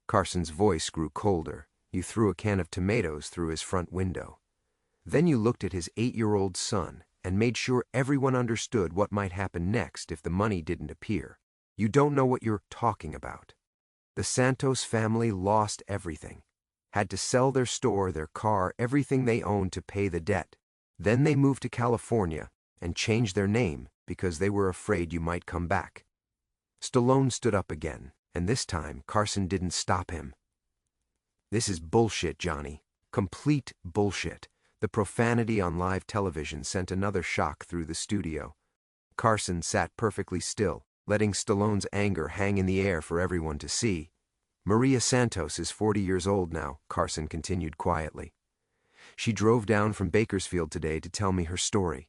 A: Carson's voice grew colder. "You threw a can of tomatoes through his front window. Then you looked at his 8-year-old son and made sure everyone understood what might happen next if the money didn't appear. You don't know what you're talking about. The Santos family lost everything. Had to sell their store, their car, everything they owned to pay the debt. Then they moved to California, and change their name because they were afraid you might come back. Stallone stood up again, and this time Carson didn't stop him. This is bullshit, Johnny. Complete bullshit. The profanity on live television sent another shock through the studio. Carson sat perfectly still, letting Stallone's anger hang in the air for everyone to see. Maria Santos is 40 years old now, Carson continued quietly. She drove down from Bakersfield today to tell me her story,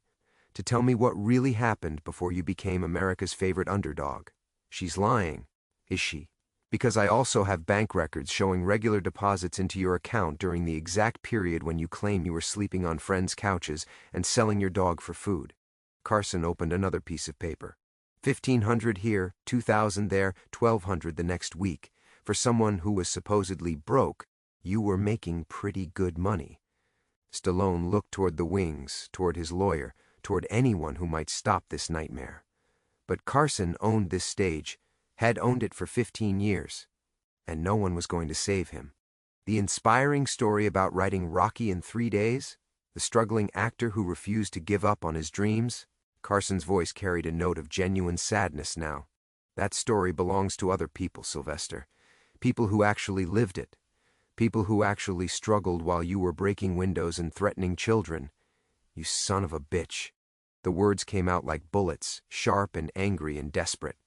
A: to tell me what really happened before you became America's favorite underdog. She's lying, is she? Because I also have bank records showing regular deposits into your account during the exact period when you claim you were sleeping on friends' couches and selling your dog for food. Carson opened another piece of paper. 1,500 here, 2,000 there, 1,200 the next week. For someone who was supposedly broke, you were making pretty good money. Stallone looked toward the wings, toward his lawyer, toward anyone who might stop this nightmare. But Carson owned this stage, had owned it for 15 years, and no one was going to save him. The inspiring story about writing Rocky in 3 days, the struggling actor who refused to give up on his dreams. Carson's voice carried a note of genuine sadness now. That story belongs to other people, Silvester. People who actually lived it. People who actually struggled while you were breaking windows and threatening children. You son of a bitch. The words came out like bullets, sharp and angry and desperate.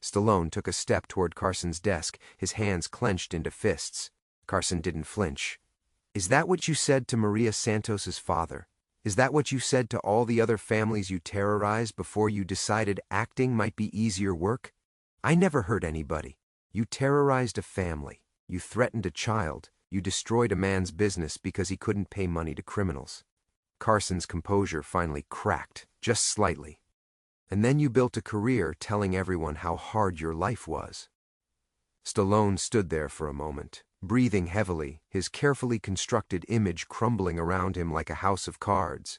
A: Stallone took a step toward Carson's desk, his hands clenched into fists. Carson didn't flinch. Is that what you said to Maria Santos's father? Is that what you said to all the other families you terrorized before you decided acting might be easier work? I never hurt anybody. You terrorized a family. You threatened a child. You destroyed a man's business because he couldn't pay money to criminals. Carson's composure finally cracked, just slightly. And then you built a career telling everyone how hard your life was. Stallone stood there for a moment, breathing heavily, his carefully constructed image crumbling around him like a house of cards.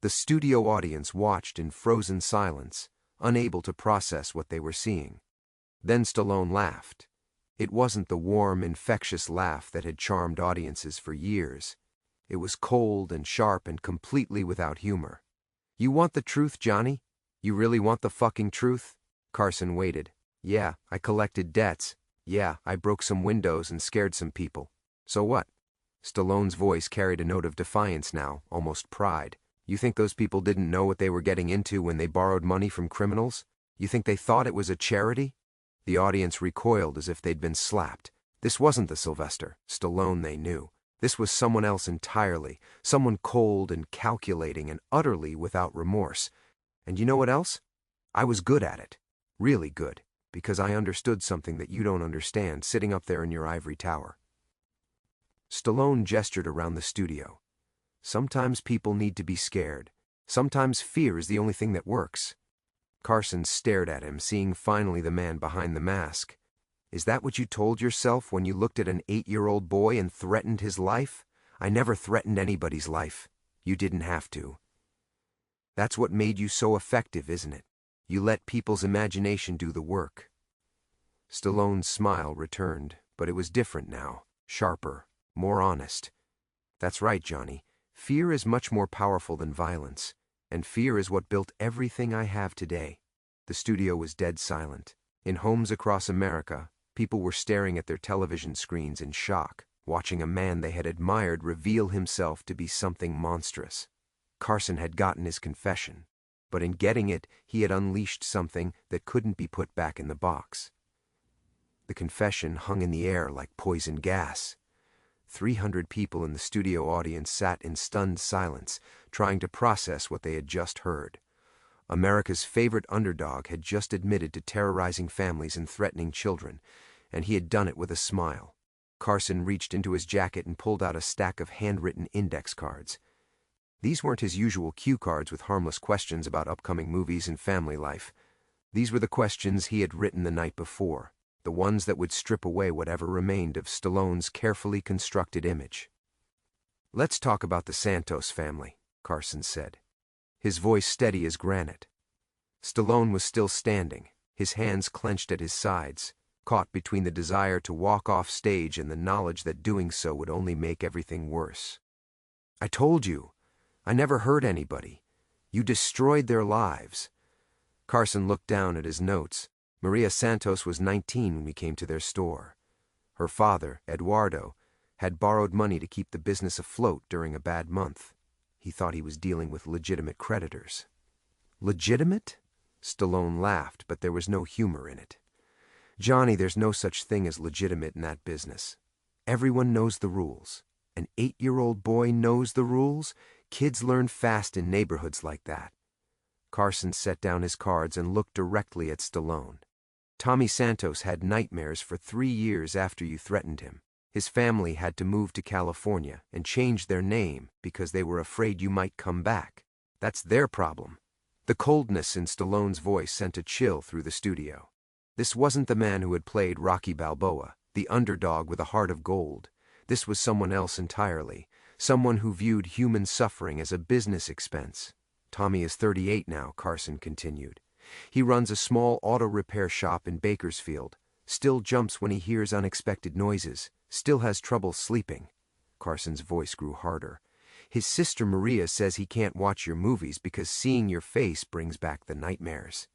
A: The studio audience watched in frozen silence, unable to process what they were seeing. Then Stallone laughed. It wasn't the warm, infectious laugh that had charmed audiences for years. It was cold and sharp and completely without humor. You want the truth, Johnny? You really want the fucking truth? Carson waited. Yeah, I collected debts. Yeah, I broke some windows and scared some people. So what? Stallone's voice carried a note of defiance now, almost pride. You think those people didn't know what they were getting into when they borrowed money from criminals? You think they thought it was a charity? The audience recoiled as if they'd been slapped. This wasn't the Silvester, Stallone they knew. This was someone else entirely, someone cold and calculating and utterly without remorse. And you know what else? I was good at it. Really good. Because I understood something that you don't understand sitting up there in your ivory tower. Stallone gestured around the studio. Sometimes people need to be scared. Sometimes fear is the only thing that works. Carson stared at him, seeing finally the man behind the mask. Is that what you told yourself when you looked at an 8-year-old boy and threatened his life? I never threatened anybody's life. You didn't have to. That's what made you so effective, isn't it? You let people's imagination do the work. Stallone's smile returned, but it was different now, sharper, more honest. That's right, Johnny. Fear is much more powerful than violence, and fear is what built everything I have today. The studio was dead silent. In homes across America, people were staring at their television screens in shock, watching a man they had admired reveal himself to be something monstrous. Carson had gotten his confession, but in getting it, he had unleashed something that couldn't be put back in the box. The confession hung in the air like poison gas. 300 people in the studio audience sat in stunned silence, trying to process what they had just heard. America's favorite underdog had just admitted to terrorizing families and threatening children, and he had done it with a smile. Carson reached into his jacket and pulled out a stack of handwritten index cards. These weren't his usual cue cards with harmless questions about upcoming movies and family life. These were the questions he had written the night before, the ones that would strip away whatever remained of Stallone's carefully constructed image. Let's talk about the Santos family, Carson said, his voice steady as granite. Stallone was still standing, his hands clenched at his sides, caught between the desire to walk off stage and the knowledge that doing so would only make everything worse. I told you. I never hurt anybody. You destroyed their lives." Carson looked down at his notes. Maria Santos was 19 when we came to their store. Her father, Eduardo, had borrowed money to keep the business afloat during a bad month. He thought he was dealing with legitimate creditors. Legitimate? Stallone laughed, but there was no humor in it. "Johnny, there's no such thing as legitimate in that business. Everyone knows the rules. An 8-year-old boy knows the rules. Kids learn fast in neighborhoods like that." Carson set down his cards and looked directly at Stallone. "Tommy Santos had nightmares for 3 years after you threatened him. His family had to move to California and change their name because they were afraid you might come back. That's their problem." The coldness in Stallone's voice sent a chill through the studio. This wasn't the man who had played Rocky Balboa, the underdog with a heart of gold. This was someone else entirely, someone who viewed human suffering as a business expense. "Tommy is 38 now," Carson continued. "He runs a small auto repair shop in Bakersfield, still jumps when he hears unexpected noises, still has trouble sleeping." Carson's voice grew harder. "His sister Maria says he can't watch your movies because seeing your face brings back the nightmares."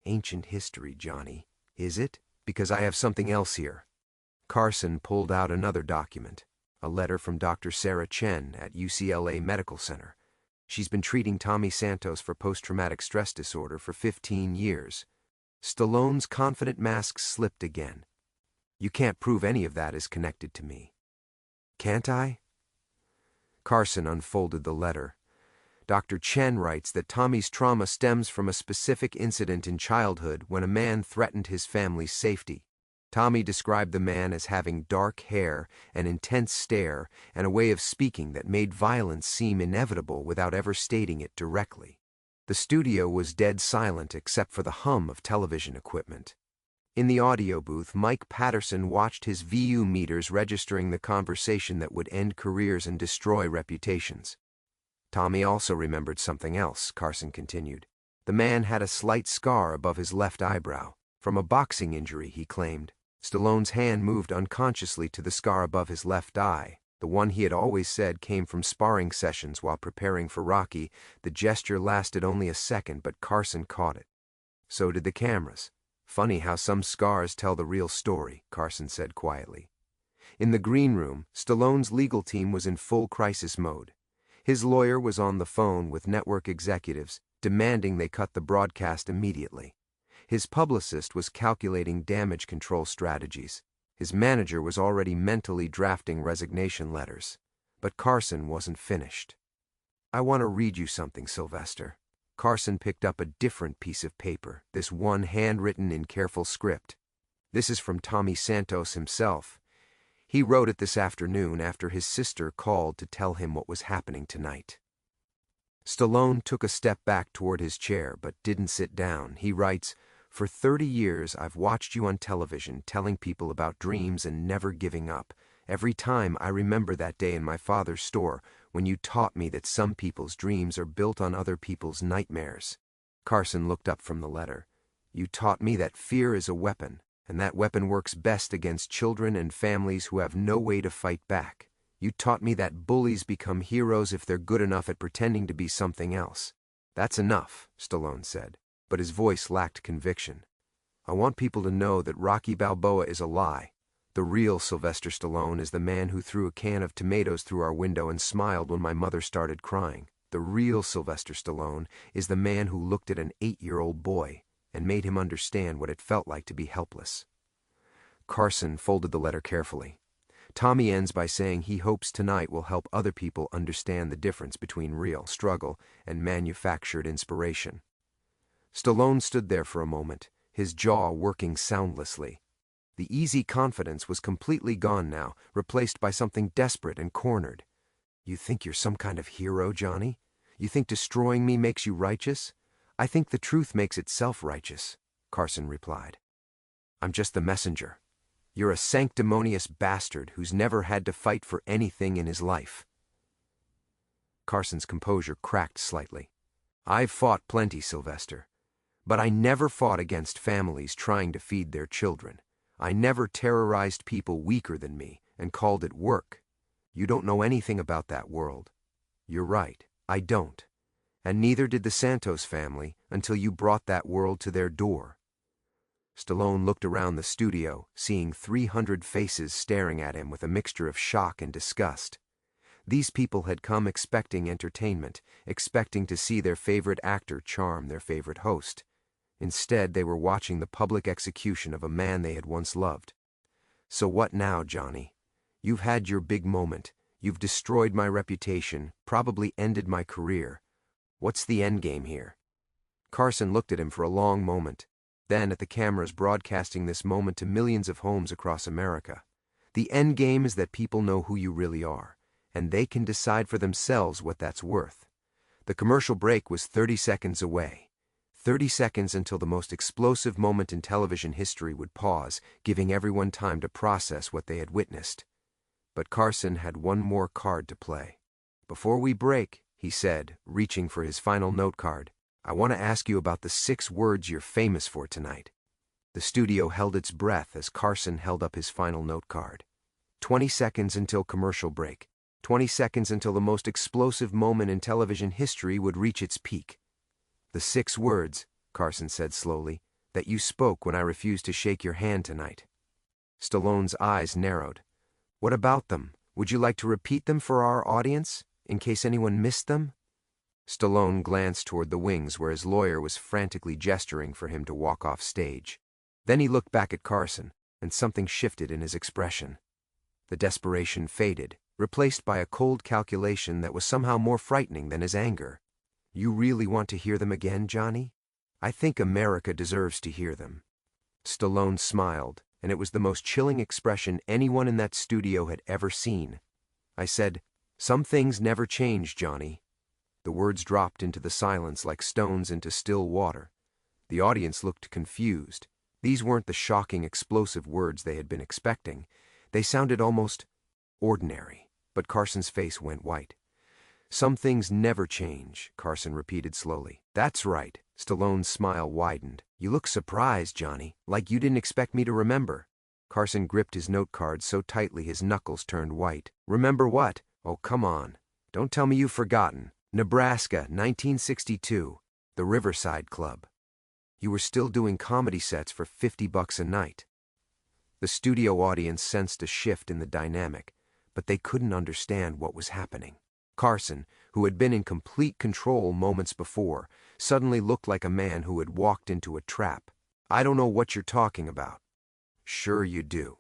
A: "Ancient history, Johnny. Is it? Because I have something else here." Carson pulled out another document, a letter from Dr. Sarah Chen at UCLA Medical Center. She's been treating Tommy Santos for post-traumatic stress disorder for 15 years. Stallone's confident mask slipped again. "You can't prove any of that is connected to me." "Can't I?" Carson unfolded the letter. "Dr. Chen writes that Tommy's trauma stems from a specific incident in childhood when a man threatened his family's safety. Tommy described the man as having dark hair, an intense stare, and a way of speaking that made violence seem inevitable without ever stating it directly." The studio was dead silent except for the hum of television equipment. In the audio booth, Mike Patterson watched his VU meters registering the conversation that would end careers and destroy reputations. "Tommy also remembered something else," Carson continued. "The man had a slight scar above his left eyebrow, from a boxing injury, he claimed." Stallone's hand moved unconsciously to the scar above his left eye, the one he had always said came from sparring sessions while preparing for Rocky. The gesture lasted only a second, but Carson caught it. "So did the cameras. Funny how some scars tell the real story," Carson said quietly. In the green room, Stallone's legal team was in full crisis mode. His lawyer was on the phone with network executives, demanding they cut the broadcast immediately. His publicist was calculating damage control strategies. His manager was already mentally drafting resignation letters. But Carson wasn't finished. "I want to read you something, Silvester." Carson picked up a different piece of paper, this one handwritten in careful script. "This is from Tommy Santos himself. He wrote it this afternoon after his sister called to tell him what was happening tonight." Stallone took a step back toward his chair, but didn't sit down. He writes, "For 30 years, I've watched you on television telling people about dreams and never giving up. Every time I remember that day in my father's store when you taught me that some people's dreams are built on other people's nightmares." Carson looked up from the letter. "You taught me that fear is a weapon, and that weapon works best against children and families who have no way to fight back. You taught me that bullies become heroes if they're good enough at pretending to be something else." "That's enough," Stallone said, but his voice lacked conviction. "I want people to know that Rocky Balboa is a lie. The real Silvester Stallone is the man who threw a can of tomatoes through our window and smiled when my mother started crying. The real Silvester Stallone is the man who looked at an 8-year-old boy and made him understand what it felt like to be helpless." Carson folded the letter carefully. Tommy ends by saying he hopes tonight will help other people understand the difference between real struggle and manufactured inspiration. Stallone stood there for a moment, his jaw working soundlessly. The easy confidence was completely gone now, replaced by something desperate and cornered. "You think you're some kind of hero, Johnny? You think destroying me makes you righteous? I think the truth makes itself righteous," Carson replied. "I'm just the messenger. You're a sanctimonious bastard who's never had to fight for anything in his life." Carson's composure cracked slightly. "I've fought plenty, Silvester. But I never fought against families trying to feed their children. I never terrorized people weaker than me and called it work. You don't know anything about that world." "You're right, I don't. And neither did the Santos family until you brought that world to their door. Stallone looked around the studio, seeing 300 faces staring at him with a mixture of shock and disgust. These people had come expecting entertainment, expecting to see their favorite actor charm their favorite host. Instead, they were watching the public execution of a man they had once loved. So what now, Johnny? You've had your big moment. You've destroyed my reputation, probably ended my career. What's the endgame here? Carson looked at him for a long moment, then at the cameras broadcasting this moment to millions of homes across America. The endgame is that people know who you really are, and they can decide for themselves what that's worth. The commercial break was 30 seconds away. 30 seconds until the most explosive moment in television history would pause, giving everyone time to process what they had witnessed. But Carson had one more card to play. "Before we break," he said, reaching for his final note card, "I want to ask you about the 6 words you're famous for tonight." The studio held its breath as Carson held up his final note card. 20 seconds until commercial break. 20 seconds until the most explosive moment in television history would reach its peak. "The 6 words," Carson said slowly, "that you spoke when I refused to shake your hand tonight." Stallone's eyes narrowed. "What about them? Would you like to repeat them for our audience, in case anyone missed them?" Stallone glanced toward the wings where his lawyer was frantically gesturing for him to walk off stage. Then he looked back at Carson, and something shifted in his expression. The desperation faded, replaced by a cold calculation that was somehow more frightening than his anger. "You really want to hear them again, Johnny? I think America deserves to hear them." Stallone smiled, and it was the most chilling expression anyone in that studio had ever seen. "I said, some things never change, Johnny." The words dropped into the silence like stones into still water. The audience looked confused. These weren't the shocking, explosive words they had been expecting. They sounded almost ordinary, but Carson's face went white. "Some things never change," Carson repeated slowly. "That's right." Stallone's smile widened. "You look surprised, Johnny, like you didn't expect me to remember." Carson gripped his note card so tightly his knuckles turned white. "Remember what? Oh, come on. Don't tell me you've forgotten. Nebraska, 1962, the Riverside Club. You were still doing comedy sets for $50 a night." The studio audience sensed a shift in the dynamic, but they couldn't understand what was happening. Carson, who had been in complete control moments before, suddenly looked like a man who had walked into a trap. "I don't know what you're talking about." "Sure you do."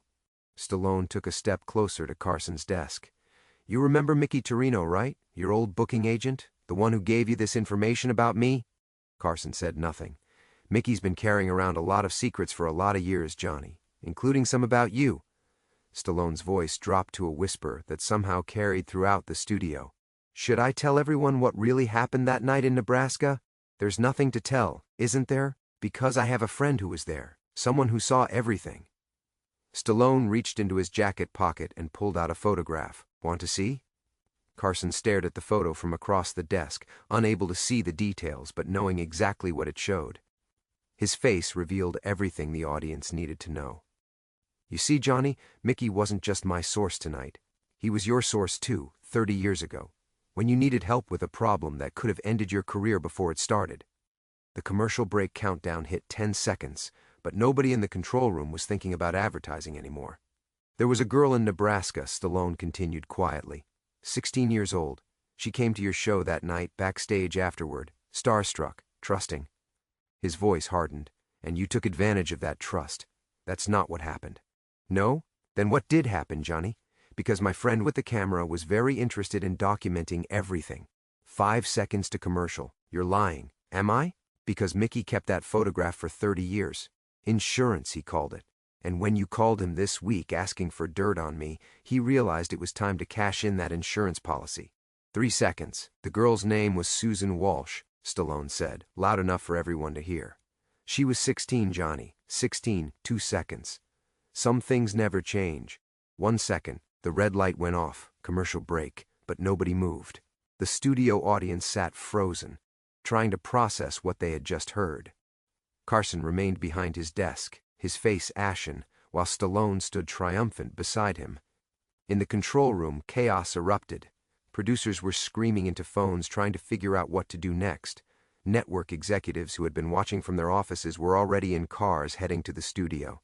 A: Stallone took a step closer to Carson's desk. "You remember Mickey Torino, right? Your old booking agent? The one who gave you this information about me?" Carson said nothing. "Mickey's been carrying around a lot of secrets for a lot of years, Johnny, including some about you." Stallone's voice dropped to a whisper that somehow carried throughout the studio. "Should I tell everyone what really happened that night in Nebraska? There's nothing to tell, isn't there? Because I have a friend who was there, someone who saw everything." Stallone reached into his jacket pocket and pulled out a photograph. "Want to see?" Carson stared at the photo from across the desk, unable to see the details but knowing exactly what it showed. His face revealed everything the audience needed to know. "You see, Johnny, Mickey wasn't just my source tonight. He was your source too, 30 years ago, when you needed help with a problem that could have ended your career before it started." The commercial break countdown hit 10 seconds, but nobody in the control room was thinking about advertising anymore. "There was a girl in Nebraska," Stallone continued quietly. 16 years old. She came to your show that night, backstage afterward, starstruck, trusting." His voice hardened. "And you took advantage of that trust. That's not what happened." "No? Then what did happen, Johnny? Because my friend with the camera was very interested in documenting everything. 5 seconds to commercial. You're lying. Am I? Because Mickey kept that photograph for 30 years. Insurance, he called it. And when you called him this week asking for dirt on me, he realized it was time to cash in that insurance policy. 3 seconds. The girl's name was Susan Walsh," Stallone said, loud enough for everyone to hear. "She was 16, Johnny. 16, 2 seconds. Some things never change. 1 second. The red light went off. Commercial break. But nobody moved. The studio audience sat frozen, trying to process what they had just heard. Carson remained behind his desk, his face ashen, while Stallone stood triumphant beside him. In the control room, chaos erupted. Producers were screaming into phones trying to figure out what to do next. Network executives who had been watching from their offices were already in cars heading to the studio.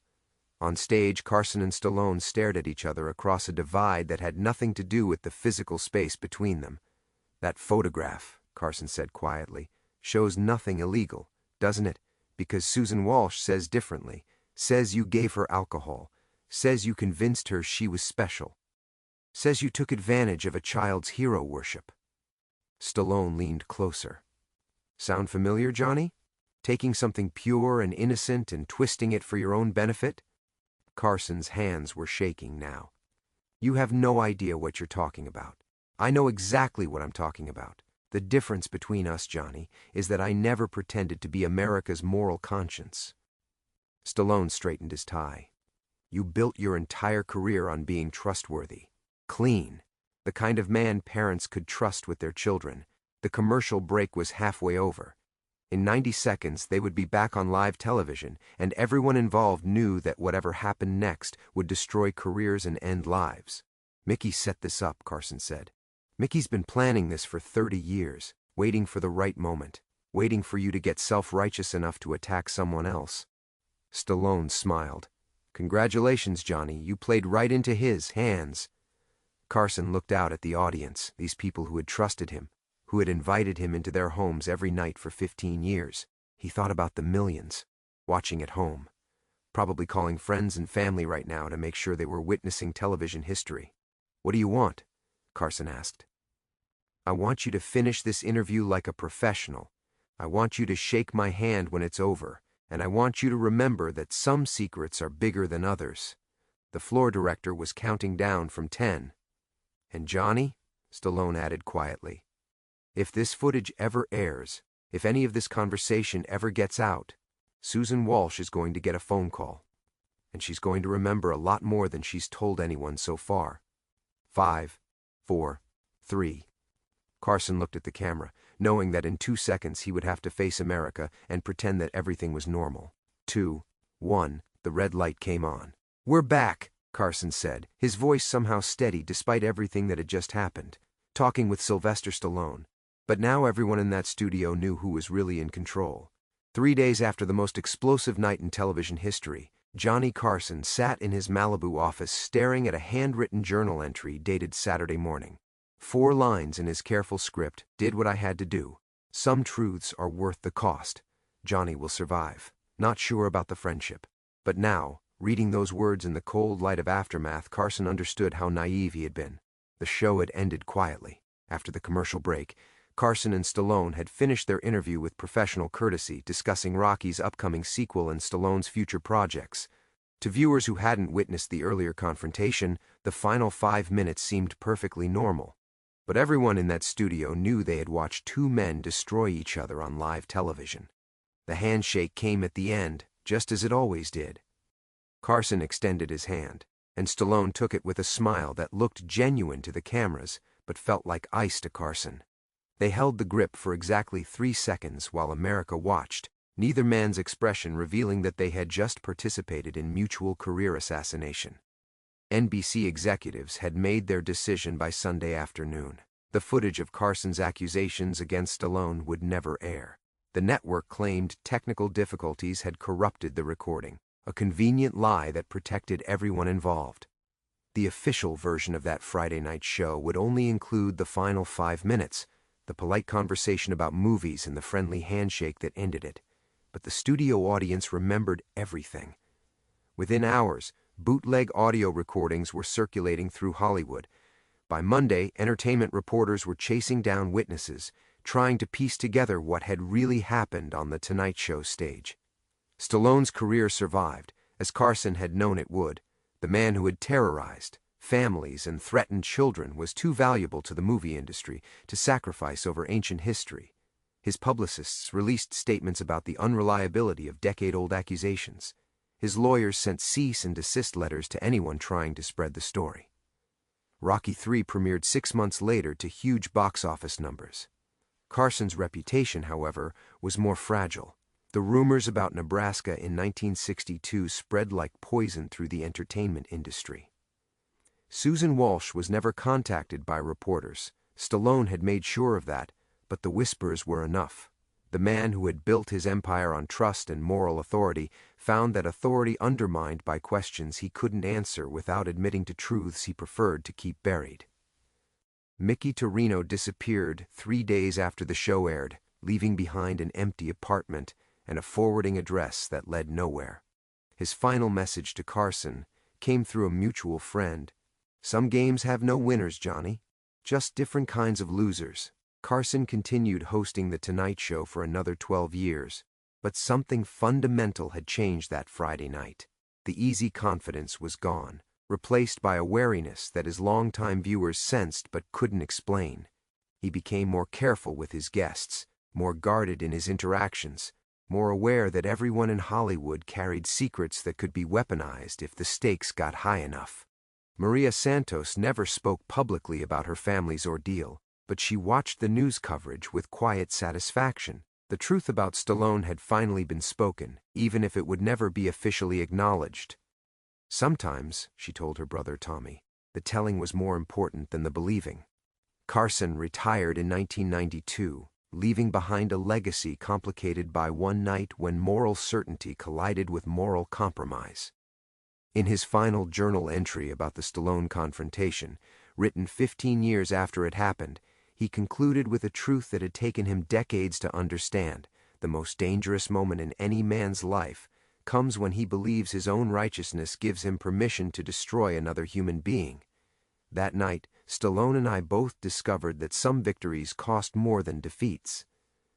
A: On stage, Carson and Stallone stared at each other across a divide that had nothing to do with the physical space between them. "That photograph," Carson said quietly, "shows nothing illegal, doesn't it? Because Susan Walsh says differently, says you gave her alcohol, says you convinced her she was special, says you took advantage of a child's hero worship." Stallone leaned closer. "Sound familiar, Johnny? Taking something pure and innocent and twisting it for your own benefit?" Carson's hands were shaking now. "You have no idea what you're talking about. I know exactly what I'm talking about. The difference between us, Johnny, is that I never pretended to be America's moral conscience." Stallone straightened his tie. "You built your entire career on being trustworthy, clean, the kind of man parents could trust with their children. The commercial break was halfway over. In 90 seconds, they would be back on live television, and everyone involved knew that whatever happened next would destroy careers and end lives. "Mickey set this up," Carson said. "Mickey's been planning this for 30 years, waiting for the right moment, waiting for you to get self-righteous enough to attack someone else." Stallone smiled. "Congratulations, Johnny, you played right into his hands." Carson looked out at the audience, these people who had trusted him, who had invited him into their homes every night for 15 years. He thought about the millions, watching at home, probably calling friends and family right now to make sure they were witnessing television history. "What do you want?" Carson asked. "I want you to finish this interview like a professional. I want you to shake my hand when it's over, and I want you to remember that some secrets are bigger than others." The floor director was counting down from 10. "And Johnny," Stallone added quietly, "if this footage ever airs, if any of this conversation ever gets out, Susan Walsh is going to get a phone call. And she's going to remember a lot more than she's told anyone so far. 5, 4, 3. Carson looked at the camera, knowing that in 2 seconds he would have to face America and pretend that everything was normal. 2, 1, the red light came on. "We're back," Carson said, his voice somehow steady despite everything that had just happened, talking with Silvester Stallone. But now everyone in that studio knew who was really in control. 3 days after the most explosive night in television history, Johnny Carson sat in his Malibu office staring at a handwritten journal entry dated Saturday morning. 4 lines in his careful script: "Did what I had to do. Some truths are worth the cost. Johnny will survive. Not sure about the friendship." But now, reading those words in the cold light of aftermath, Carson understood how naive he had been. The show had ended quietly. After the commercial break, Carson and Stallone had finished their interview with professional courtesy, discussing Rocky's upcoming sequel and Stallone's future projects. To viewers who hadn't witnessed the earlier confrontation, the final 5 minutes seemed perfectly normal. But everyone in that studio knew they had watched 2 men destroy each other on live television. The handshake came at the end, just as it always did. Carson extended his hand, and Stallone took it with a smile that looked genuine to the cameras, but felt like ice to Carson. They held the grip for exactly 3 seconds while America watched, neither man's expression revealing that they had just participated in mutual career assassination. NBC executives had made their decision by Sunday afternoon. The footage of Carson's accusations against Stallone would never air. The network claimed technical difficulties had corrupted the recording, a convenient lie that protected everyone involved. The official version of that Friday night show would only include the final 5 minutes, the polite conversation about movies and the friendly handshake that ended it. But the studio audience remembered everything. Within hours, bootleg audio recordings were circulating through Hollywood. By Monday, entertainment reporters were chasing down witnesses, trying to piece together what had really happened on the Tonight Show stage. Stallone's career survived, as Carson had known it would. The man who had terrorized families and threatened children was too valuable to the movie industry to sacrifice over ancient history. His publicists released statements about the unreliability of decade-old accusations. His lawyers sent cease and desist letters to anyone trying to spread the story. Rocky III premiered 6 months later to huge box office numbers. Carson's reputation, however, was more fragile. The rumors about Nebraska in 1962 spread like poison through the entertainment industry. Susan Walsh was never contacted by reporters, Stallone had made sure of that, but the whispers were enough. The man who had built his empire on trust and moral authority found that authority undermined by questions he couldn't answer without admitting to truths he preferred to keep buried. Mickey Torino disappeared 3 days after the show aired, leaving behind an empty apartment and a forwarding address that led nowhere. His final message to Carson came through a mutual friend. "Some games have no winners, Johnny. Just different kinds of losers." Carson continued hosting The Tonight Show for another 12 years, but something fundamental had changed that Friday night. The easy confidence was gone, replaced by a wariness that his longtime viewers sensed but couldn't explain. He became more careful with his guests, more guarded in his interactions, more aware that everyone in Hollywood carried secrets that could be weaponized if the stakes got high enough. Maria Santos never spoke publicly about her family's ordeal, but she watched the news coverage with quiet satisfaction. The truth about Stallone had finally been spoken, even if it would never be officially acknowledged. Sometimes, she told her brother Tommy, the telling was more important than the believing. Carson retired in 1992, leaving behind a legacy complicated by one night when moral certainty collided with moral compromise. In his final journal entry about the Stallone confrontation, written 15 years after it happened, he concluded with a truth that had taken him decades to understand. The most dangerous moment in any man's life comes when he believes his own righteousness gives him permission to destroy another human being. That night, Stallone and I both discovered that some victories cost more than defeats.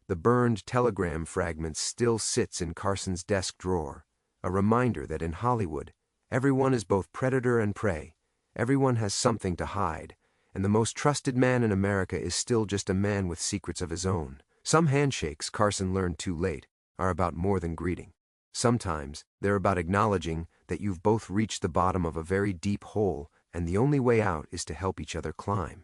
A: The burned telegram fragment still sits in Carson's desk drawer, a reminder that in Hollywood, everyone is both predator and prey. Everyone has something to hide, and the most trusted man in America is still just a man with secrets of his own. Some handshakes, Carson learned too late, are about more than greeting. Sometimes, they're about acknowledging that you've both reached the bottom of a very deep hole, and the only way out is to help each other climb.